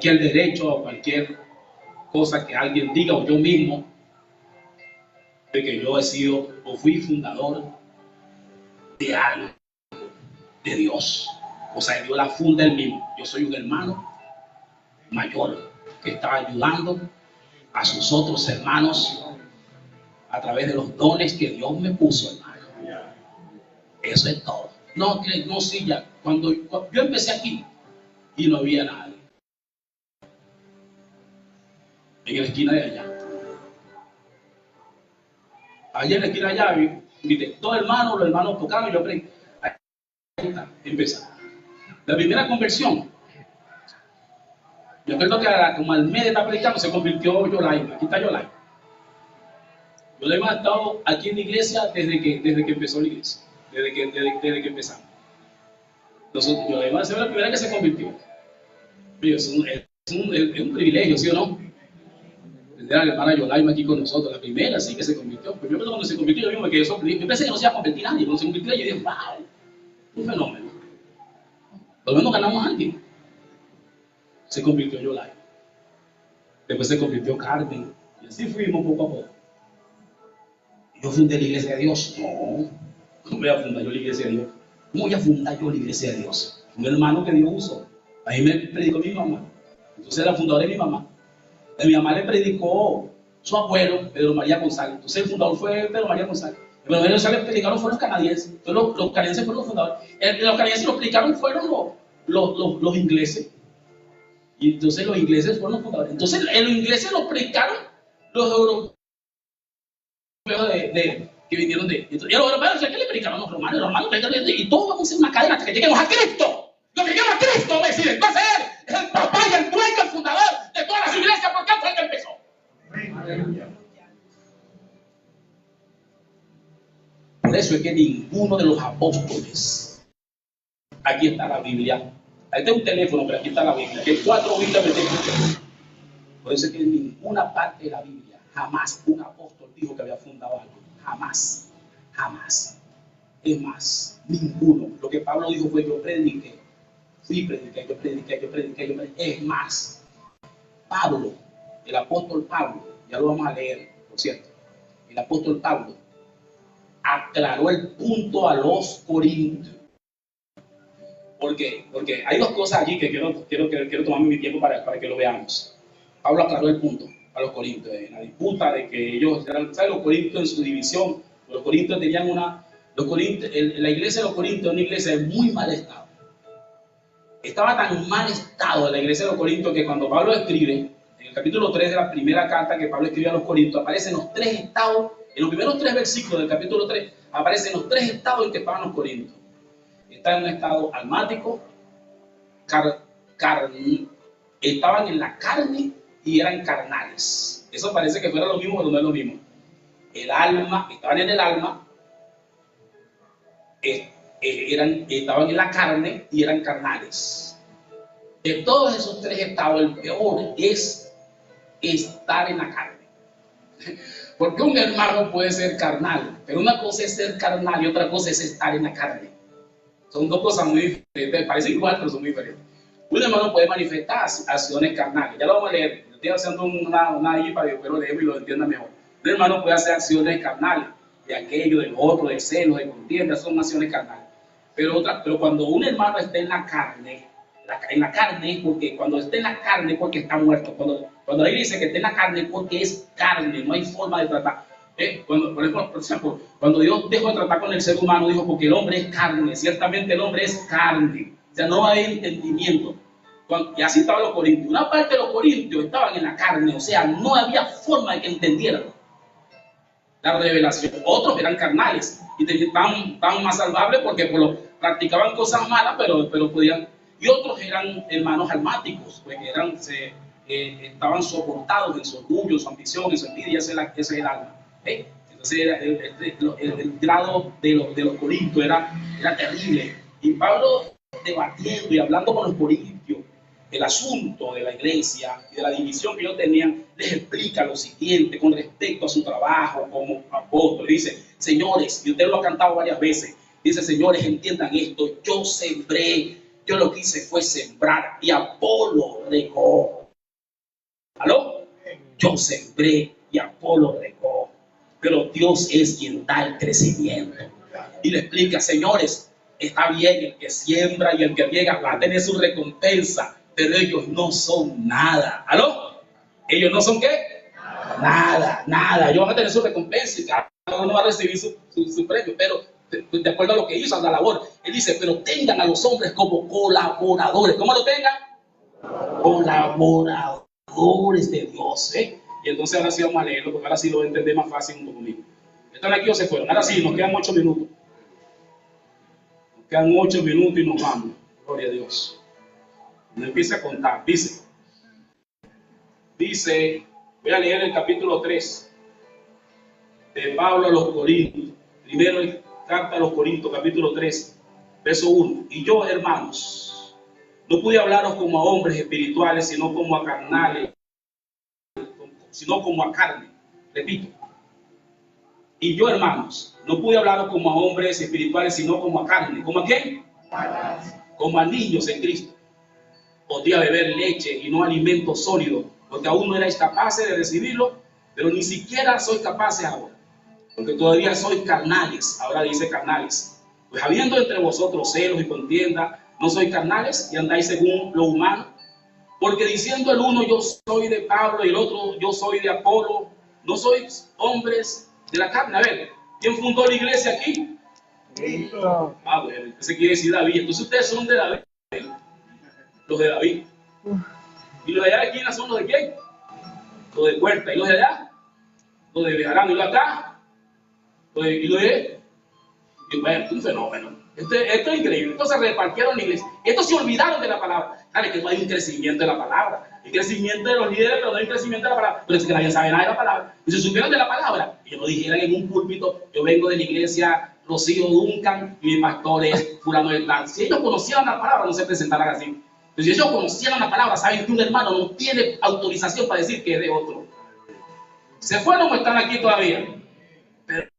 derecho, a cualquier cosa que alguien diga o yo mismo, de que yo he sido o fui fundador de algo, de Dios. O sea, Dios la funda él mismo. Yo soy un hermano mayor que está ayudando a sus otros hermanos a través de los dones que Dios me puso, hermano. Eso es todo. No, sí, ya. Cuando yo empecé aquí y no había nadie. En la esquina de allá. Allá en la esquina de allá, invité dos hermanos, los hermanos tocaron y yo aprendí. Ahí está, empieza. La primera conversión. Yo creo que como al mes de estar predicando se convirtió Yolaima. Aquí está Yolaima. Yolaima ha estado aquí en la iglesia desde que empezó la iglesia. Desde que empezamos. Entonces, Yolaima es la primera que se convirtió. Es un privilegio, ¿sí o no? Tener a la hermana Yolaima aquí con nosotros, la primera sí que se convirtió. Pero yo cuando se convirtió, yo mismo me quedé sorprendido. Yo pensé que no se iba a convertir nadie. Cuando se convirtió, yo dije, wow, un fenómeno. Por lo menos ganamos a alguien. Se convirtió Yolaima. Después se convirtió Carmen. Y así fuimos poco a poco. Yo fundé la iglesia de Dios. No, ¿cómo voy a fundar yo la iglesia de Dios? ¿Cómo voy a fundar yo la iglesia de Dios? Un hermano que Dios usó. A mí me predicó mi mamá. Entonces era fundador de mi mamá. A mi mamá le predicó su abuelo, Pedro María González. Entonces el fundador fue Pedro María González. Pedro María González predicaron fueron los canadienses. Entonces los canadienses fueron los fundadores. Los canadienses los predicaron fueron los ingleses. Y entonces los ingleses fueron los fundadores. Entonces los ingleses los predicaron los europeos que vinieron de. Y los europeos, ¿qué le predicaron los romanos? Los romanos y todos vamos a hacer una cadena hasta que lleguemos a Cristo. Lo que lleva a Cristo, va a decir, entonces él es el papá y el dueño, el fundador de todas las iglesias, porque él fue el que empezó. Por eso es que ninguno de los apóstoles, aquí está la Biblia, ahí está un teléfono, pero aquí está la Biblia, que 4 Biblias me tengo. Por eso es que en ninguna parte de la Biblia, jamás un apóstol dijo que había fundado algo. Jamás. Es más, ninguno. Lo que Pablo dijo fue: yo prediqué. Sí, prediqué. Es más, Pablo, el apóstol Pablo, ya lo vamos a leer, por cierto, el apóstol Pablo aclaró el punto a los corintios. Porque hay dos cosas allí que quiero tomarme mi tiempo para que lo veamos. Pablo aclaró el punto a los corintios, en la disputa de que ellos, ¿saben? Los corintios en su división, Los corintios tenían la iglesia de los corintios, una iglesia de muy mal estado. Estaba tan mal estado la iglesia de los corintios que cuando Pablo escribe, en el capítulo 3 de la primera carta que Pablo escribe a los corintios, aparecen los tres estados, en los primeros 3 versículos del capítulo 3, aparecen los 3 estados en que estaban los corintios. Estaban en un estado almático, estaban en la carne y eran carnales. Eso parece que fuera lo mismo, pero no es lo mismo. El alma, estaban en el alma, estaban en la carne y eran carnales. De todos esos 3 estados, el peor es estar en la carne. Porque un hermano puede ser carnal, pero una cosa es ser carnal y otra cosa es estar en la carne. Son 2 cosas muy diferentes, parecen igual, pero son muy diferentes. Un hermano puede manifestar acciones carnales. Ya lo vamos a leer. Estoy haciendo una ahí para que después lo leemos y lo entienda mejor. Un hermano puede hacer acciones carnales, de aquello, del otro, de celos, de contienda, son acciones carnales. Pero cuando un hermano está en la carne, porque cuando está en la carne, porque está muerto. Cuando la Biblia dice que está en la carne, porque es carne, no hay forma de tratar. Por ejemplo, cuando Dios dejó de tratar con el ser humano, dijo, porque el hombre es carne, ciertamente el hombre es carne. O sea, no hay entendimiento. Y así estaban los corintios. Una parte de los corintios estaban en la carne, o sea, no había forma de que entendieran la revelación. Otros eran carnales y estaban más salvables porque practicaban cosas malas, pero podían. Y otros eran hermanos almáticos, pues estaban soportados en su orgullo, en su ambición, en su envidia, ese es el alma. Entonces el grado de los corintios era terrible. Y Pablo, debatiendo y hablando con los corintios el asunto de la iglesia y de la división que ellos tenían, les explica lo siguiente con respecto a su trabajo como apóstol. Dice, señores, y usted lo ha cantado varias veces, dice, señores, entiendan esto, yo sembré, yo lo que hice fue sembrar y Apolo regó. ¿Aló? Yo sembré y Apolo regó, pero Dios es quien da el crecimiento. Y le explica, señores, está bien, el que siembra y el que riega va a tener su recompensa, pero ellos no son nada. ¿Aló? ¿Ellos no son qué? Nada. Ellos van a tener su recompensa y cada uno va a recibir su premio, pero de acuerdo a lo que hizo, a la labor. Él dice, pero tengan a los hombres como colaboradores. ¿Cómo lo tengan? Colaboradores de Dios. Y entonces ahora sí vamos a leerlo, porque ahora sí lo entendé más fácil junto conmigo. ¿Están aquí o se fueron? Ahora sí, nos quedan 8 minutos. Nos quedan 8 minutos y nos vamos. Gloria a Dios. No empiece a contar. Dice, voy a leer el capítulo 3 de Pablo a los Corintios. Primero, carta a los Corintios, capítulo 3, verso 1. Y yo, hermanos, no pude hablaros como a hombres espirituales, sino como a carnales, sino como a carne. Repito. Y yo, hermanos, no pude hablaros como a hombres espirituales, sino como a carne. ¿Como a qué? Como a niños en Cristo. Podía beber leche y no alimento sólido, porque aún no erais capaces de recibirlo, pero ni siquiera sois capaces ahora, porque todavía sois carnales. Ahora dice carnales. Pues habiendo entre vosotros celos y contienda, ¿no sois carnales y andáis según lo humano? Porque diciendo el uno, yo soy de Pablo, y el otro, yo soy de Apolo, ¿no sois hombres de la carne? A ver, ¿quién fundó la iglesia aquí? Cristo. Bueno, ese quiere decir David. Entonces ustedes son de David. Los de David. ¿Y los de allá de quién son los de quién? Los de Puerta. ¿Y los de allá? Los de Bejarano. ¿Y los de acá? ¿Y los de? Y bueno, un fenómeno. Esto es increíble. Entonces repartieron la iglesia. Estos se olvidaron de la palabra. Claro que no hay un crecimiento de la palabra. Hay crecimiento de los líderes, pero no hay un crecimiento de la palabra. Pero es que nadie sabe nada de la palabra. Y si supieran de la palabra, y lo dijeran en un púlpito, yo vengo de la iglesia Rocío Duncan y mi pastor es fulano de tal. Si ellos conocieran la palabra, no se presentaran así. Pero si ellos conocieran la palabra, saben que un hermano no tiene autorización para decir que es de otro. ¿Se fueron o están aquí todavía? Pero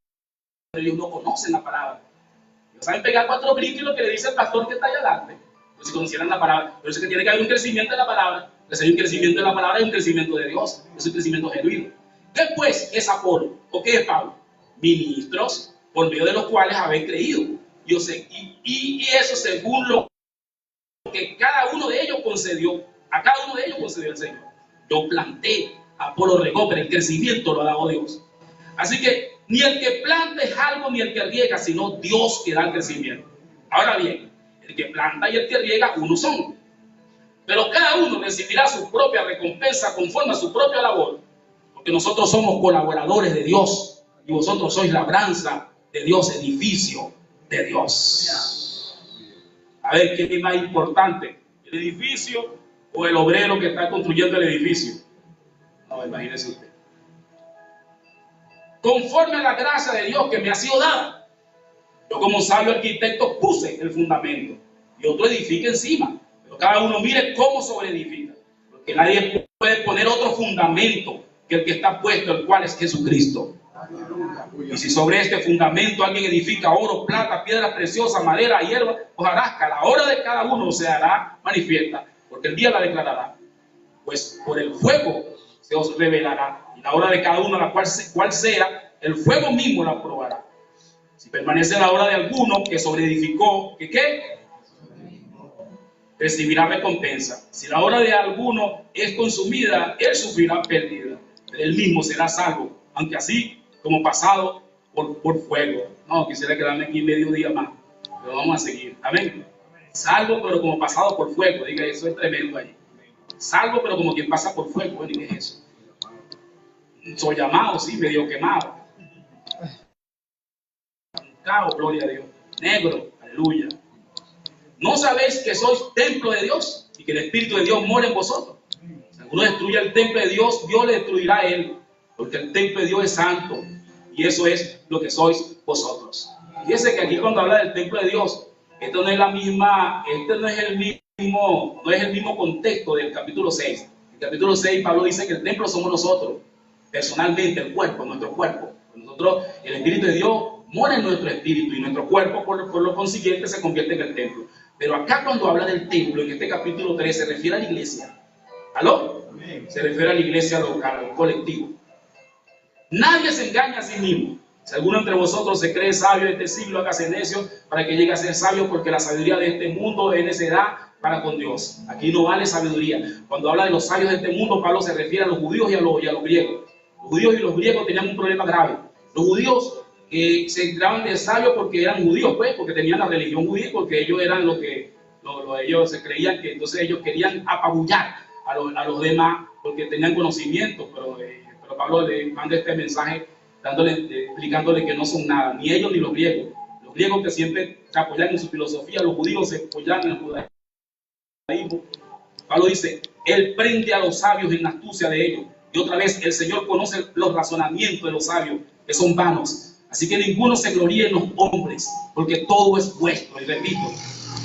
ellos no conocen la palabra. Ellos saben pegar 4 gritos y lo que le dice el pastor que está allá adelante. Pero si conocieran la palabra, pero es que tiene que haber un crecimiento de la palabra. Si hay un crecimiento de la palabra, hay un crecimiento de Dios. Es un crecimiento genuino. ¿Qué pues es Apolo? ¿O qué es Pablo? Ministros por medio de los cuales habéis creído. Yo sé, y eso según lo que cada uno de ellos concedió, a cada uno de ellos concedió el Señor. Yo planté, Apolo regó, pero el crecimiento lo ha dado Dios. Así que Ni el que planta es algo, ni el que riega, sino Dios que da el crecimiento. Ahora bien, el que planta y el que riega, uno son. Pero cada uno recibirá su propia recompensa conforme a su propia labor. Porque nosotros somos colaboradores de Dios. Y vosotros sois labranza de Dios, edificio de Dios. A ver, ¿quién es más importante? ¿El edificio o el obrero que está construyendo el edificio? No, imagínese usted. Conforme a la gracia de Dios que me ha sido dada, yo como sabio arquitecto puse el fundamento y otro edifica encima, pero cada uno mire cómo sobreedifica, porque nadie puede poner otro fundamento que el que está puesto, el cual es Jesucristo. Y si sobre este fundamento alguien edifica oro, plata, piedras preciosas, madera, hierba, hojarasca, la hora de cada uno se hará manifiesta, porque el día la declarará, pues por el fuego se os revelará, y la hora de cada uno, la cual sea, el fuego mismo la probará. Si permanece la hora de alguno que sobreedificó, que ¿qué? Recibirá recompensa. Si la hora de alguno es consumida, él sufrirá pérdida, pero él mismo será salvo, aunque así como pasado por fuego. No, quisiera quedarme aquí medio día más, pero vamos a seguir. Amén. Salvo, pero como pasado por fuego. Diga, eso es tremendo ahí. Salvo, pero como quien pasa por fuego. Bueno, ¿qué es eso? Soy llamado, sí, medio quemado. Caos, gloria a Dios. Negro, aleluya. ¿No sabéis que sois templo de Dios y que el Espíritu de Dios mora en vosotros? Si alguno destruye el templo de Dios, Dios le destruirá a él, porque el templo de Dios es santo y eso es lo que sois vosotros. Fíjense que aquí cuando habla del templo de Dios, esto no es la misma, este no es el mismo contexto del capítulo 6. En el capítulo 6 Pablo dice que el templo somos nosotros, personalmente, el cuerpo, nuestro cuerpo. Nosotros, el Espíritu de Dios mora en nuestro espíritu y nuestro cuerpo por lo consiguiente se convierte en el templo. Pero acá cuando habla del templo, en este capítulo 3, se refiere a la iglesia. ¿Aló? Se refiere a la iglesia local, al colectivo. Nadie se engaña a sí mismo. Si alguno entre vosotros se cree sabio de este siglo, hágase necio para que llegue a ser sabio, porque la sabiduría de este mundo es necedad para con Dios. Aquí no vale sabiduría. Cuando habla de los sabios de este mundo, Pablo se refiere a los judíos y a los griegos. Los judíos y los griegos tenían un problema grave. Los judíos se entraban de sabios porque eran judíos, pues, porque tenían la religión judía, porque ellos eran ellos se creían que entonces ellos querían apabullar a los demás porque tenían conocimiento, pero Pablo le manda este mensaje explicándole que no son nada, ni ellos ni los griegos. Los griegos que siempre se apoyan en su filosofía, los judíos se apoyan en el judaísmo. Pablo dice, él prende a los sabios en la astucia de ellos. Y otra vez, el Señor conoce los razonamientos de los sabios, que son vanos. Así que ninguno se gloríe en los hombres, porque todo es vuestro. Y repito,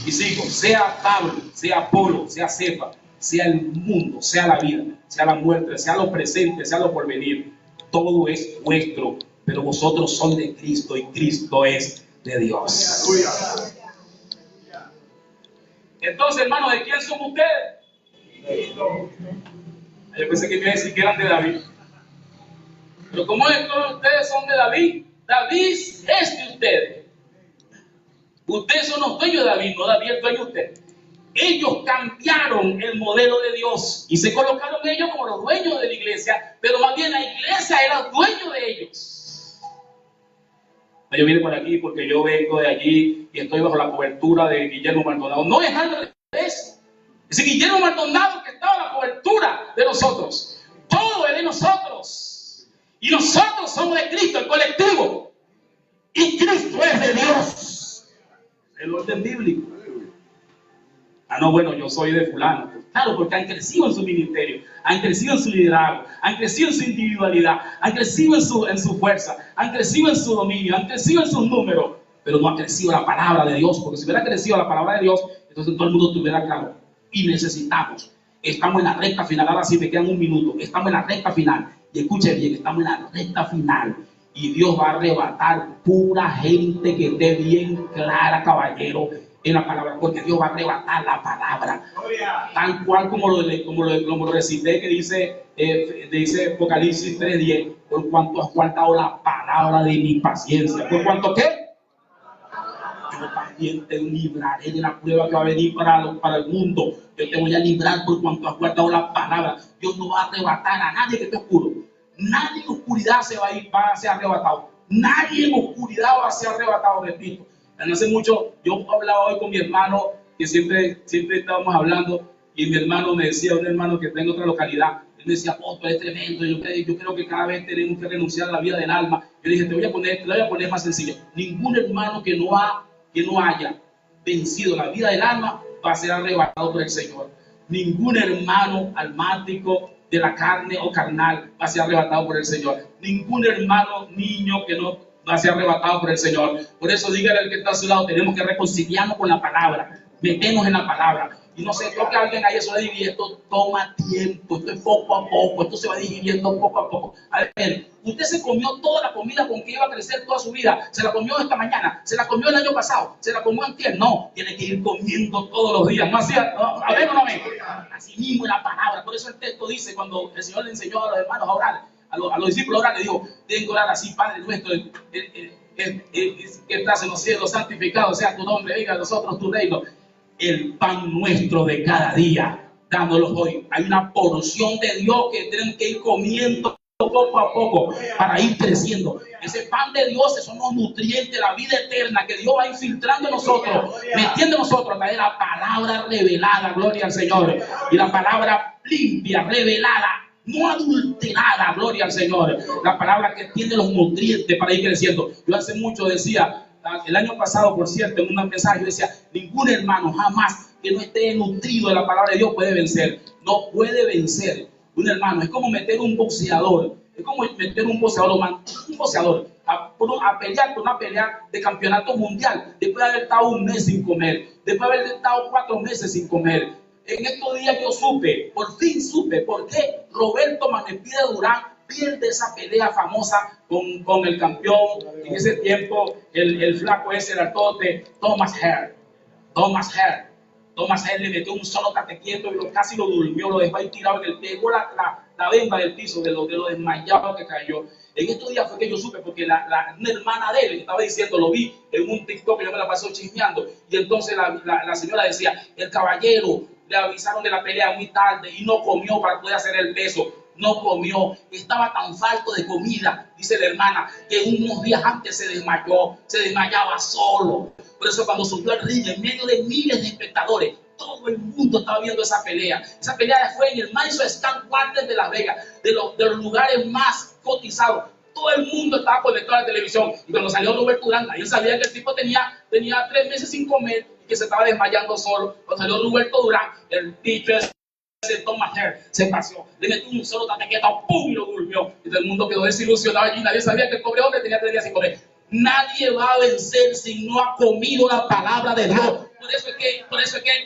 y sigo, sea Pablo, sea Apolo, sea Cefa, sea el mundo, sea la vida, sea la muerte, sea lo presente, sea lo porvenir, todo es vuestro, pero vosotros sois de Cristo y Cristo es de Dios. Entonces, hermano, ¿de quién son ustedes? Yo pensé que me iba a decir que eran de David. Pero ¿cómo es que ustedes son de David? David es de ustedes. Ustedes son los dueños de David, no David es dueño de ustedes. Ellos cambiaron el modelo de Dios y se colocaron ellos como los dueños de la iglesia, pero más bien la iglesia era dueño de ellos. Yo vine por aquí porque yo vengo de allí y estoy bajo la cobertura de Guillermo Maldonado. No es al revés. Es Guillermo Maldonado que estaba en la cobertura de nosotros. Todo es de nosotros. Y nosotros somos de Cristo, el colectivo. Y Cristo es de Dios. El orden bíblico. Ah, no, bueno, yo soy de fulano. Claro, porque han crecido en su ministerio, han crecido en su liderazgo, han crecido en su individualidad, han crecido en su fuerza, han crecido en su dominio, han crecido en sus números, pero no ha crecido la palabra de Dios, porque si hubiera crecido la palabra de Dios, entonces todo el mundo estuviera claro. Y necesitamos, estamos en la recta final, ahora sí me quedan un minuto, estamos en la recta final, y escuchen bien, estamos en la recta final, y Dios va a arrebatar pura gente que esté bien clara, caballero, en la palabra, porque Dios va a arrebatar la palabra, tal cual como lo recité, que dice Apocalipsis 3:10, por cuanto has guardado la palabra de mi paciencia. ¿Por cuanto qué? Yo también te libraré de la prueba que va a venir para el mundo. Yo te voy a librar por cuanto has guardado la palabra. Dios no va a arrebatar a nadie que esté oscuro. Nadie en oscuridad se va a ir, va a ser arrebatado. Nadie en oscuridad va a ser arrebatado, repito. No hace mucho, yo hablaba hoy con mi hermano, que siempre estábamos hablando, y mi hermano me decía, un hermano que está en otra localidad, él me decía, tú eres tremendo, yo creo que cada vez tenemos que renunciar a la vida del alma. Yo le dije, te lo voy a poner más sencillo. Ningún hermano que no haya vencido la vida del alma va a ser arrebatado por el Señor. Ningún hermano almático de la carne o carnal va a ser arrebatado por el Señor. Ningún hermano niño que no va a ser arrebatado por el Señor. Por eso dígale al que está a su lado, tenemos que reconciliarnos con la palabra, meternos en la palabra. Y no sé, creo que alguien ahí eso va a dividir, esto toma tiempo, esto es poco a poco, esto se va digiriendo poco a poco. A ver, usted se comió toda la comida con que iba a crecer toda su vida, se la comió esta mañana, se la comió el año pasado, se la comió antier, no, tiene que ir comiendo todos los días, ¿no así? A ver o no ven, así mismo la palabra, por eso el texto dice, cuando el Señor le enseñó a los hermanos a orar, a los discípulos a orar, le dijo, tienen que orar así, Padre nuestro, que estás en los cielos, santificado sea tu nombre, venga a nosotros tu reino. El pan nuestro de cada día, dándolos hoy. Hay una porción de Dios que tenemos que ir comiendo poco a poco para ir creciendo. Ese pan de Dios son los nutrientes, la vida eterna que Dios va infiltrando en nosotros, metiendo en nosotros a través de la palabra revelada, gloria al Señor, y la palabra limpia, revelada, no adulterada, gloria al Señor, la palabra que tiene los nutrientes para ir creciendo. Yo hace mucho decía, el año pasado, por cierto, en un mensaje yo decía, ningún hermano jamás que no esté nutrido de la palabra de Dios puede vencer. No puede vencer un hermano. Es como meter un boxeador. Es como meter un boxeador a pelear por una pelea de campeonato mundial. Después de haber estado un mes sin comer. Después de haber estado 4 meses sin comer. En estos días yo supe, por fin supe, por qué Roberto Manepide Durán pierde esa pelea famosa con el campeón. En ese tiempo el flaco ese era tote, Thomas Hare. Thomas Hare le metió un solo catequieto y casi lo durmió, lo dejó ahí tirado en el pie, pegó la venda del piso de lo desmayado que cayó. En estos días fue que yo supe, porque una hermana de él estaba diciendo, lo vi en un TikTok que yo me la pasé chismeando, y entonces la señora decía, el caballero le avisaron de la pelea muy tarde y no comió para poder hacer el peso. No comió, estaba tan falto de comida, dice la hermana, que unos días antes se desmayaba solo. Por eso cuando subió al ring en medio de miles de espectadores, todo el mundo estaba viendo esa pelea. Esa pelea fue en el Madison Square Garden de Las Vegas, de los lugares más cotizados. Todo el mundo estaba conectado a la televisión. Y cuando salió Roberto Durán, yo sabía que el tipo tenía 3 meses sin comer y que se estaba desmayando solo. Cuando salió Roberto Durán, el bicho ese Thomas Hare se pasó, le metió un solo tatequeta, ¡pum! Y lo durmió. Y todo el mundo quedó desilusionado allí. Nadie sabía que el pobre hombre tenía 3 días sin comer. Nadie va a vencer si no ha comido la palabra de Dios. Por eso es que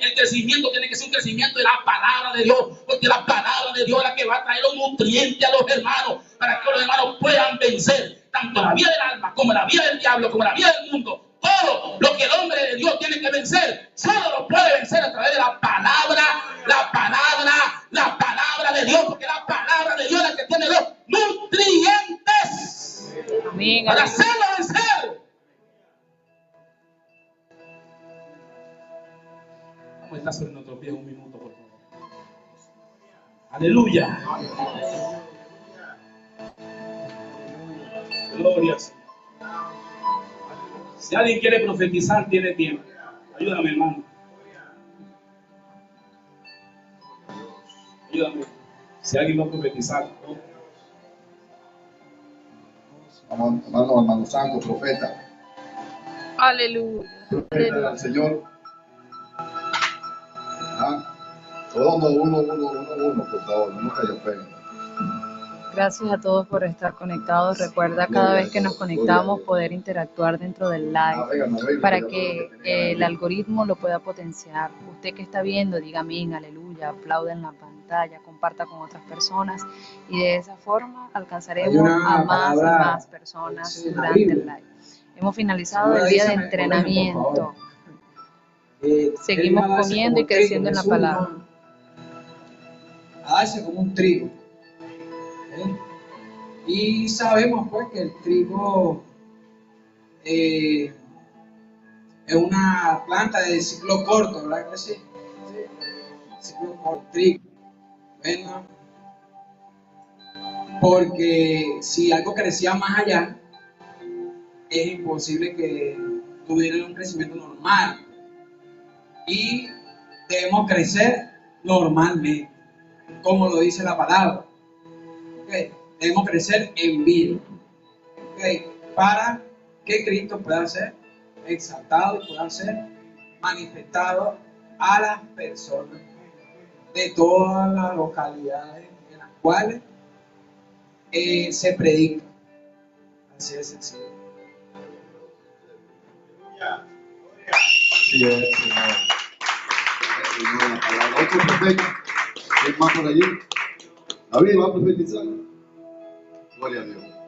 el crecimiento tiene que ser un crecimiento de la palabra de Dios, porque la palabra de Dios es la que va a traer los nutrientes a los hermanos, para que los hermanos puedan vencer tanto la vida del alma, como la vida del diablo, como la vida del mundo. Todo lo que el hombre de Dios tiene que vencer, solo lo puede vencer a través de la palabra de Dios, porque la palabra de Dios es la que tiene los nutrientes. Amén. Para hacerlo vencer. Vamos a estar sobre nuestros pies un minuto, por favor. Aleluya. Gloria al Señor. Si alguien quiere profetizar, tiene tiempo. Ayúdame, hermano. Ayúdame. Si alguien va a profetizar. Hermano santo, profeta. Aleluya. Profeta del Señor. Uno, por favor, no te haya pena. Gracias a todos por estar conectados. Recuerda cada vez que nos conectamos poder interactuar dentro del live para que el algoritmo lo pueda potenciar. Usted que está viendo, diga amén, aleluya, aplaude en la pantalla, comparta con otras personas y de esa forma alcanzaremos a más y más personas durante el live. Hemos finalizado el día de entrenamiento. Seguimos comiendo y creciendo en la palabra. Hace como un trigo. Y sabemos pues que el trigo es una planta de ciclo corto, ¿verdad que sí? Ciclo corto, trigo. Bueno, porque si algo crecía más allá, es imposible que tuvieran un crecimiento normal. Y debemos crecer normalmente, como lo dice la palabra. ¿Okay? Debemos crecer en vida. ¿Okay? Para que Cristo pueda ser exaltado y pueda ser manifestado a las personas de todas las localidades en las cuales se predica. Así de sencillo. Sí, Señor. La palabra. Otro profeta. ¿Quién más por allí? David va a profetizar. Gloria a Dios.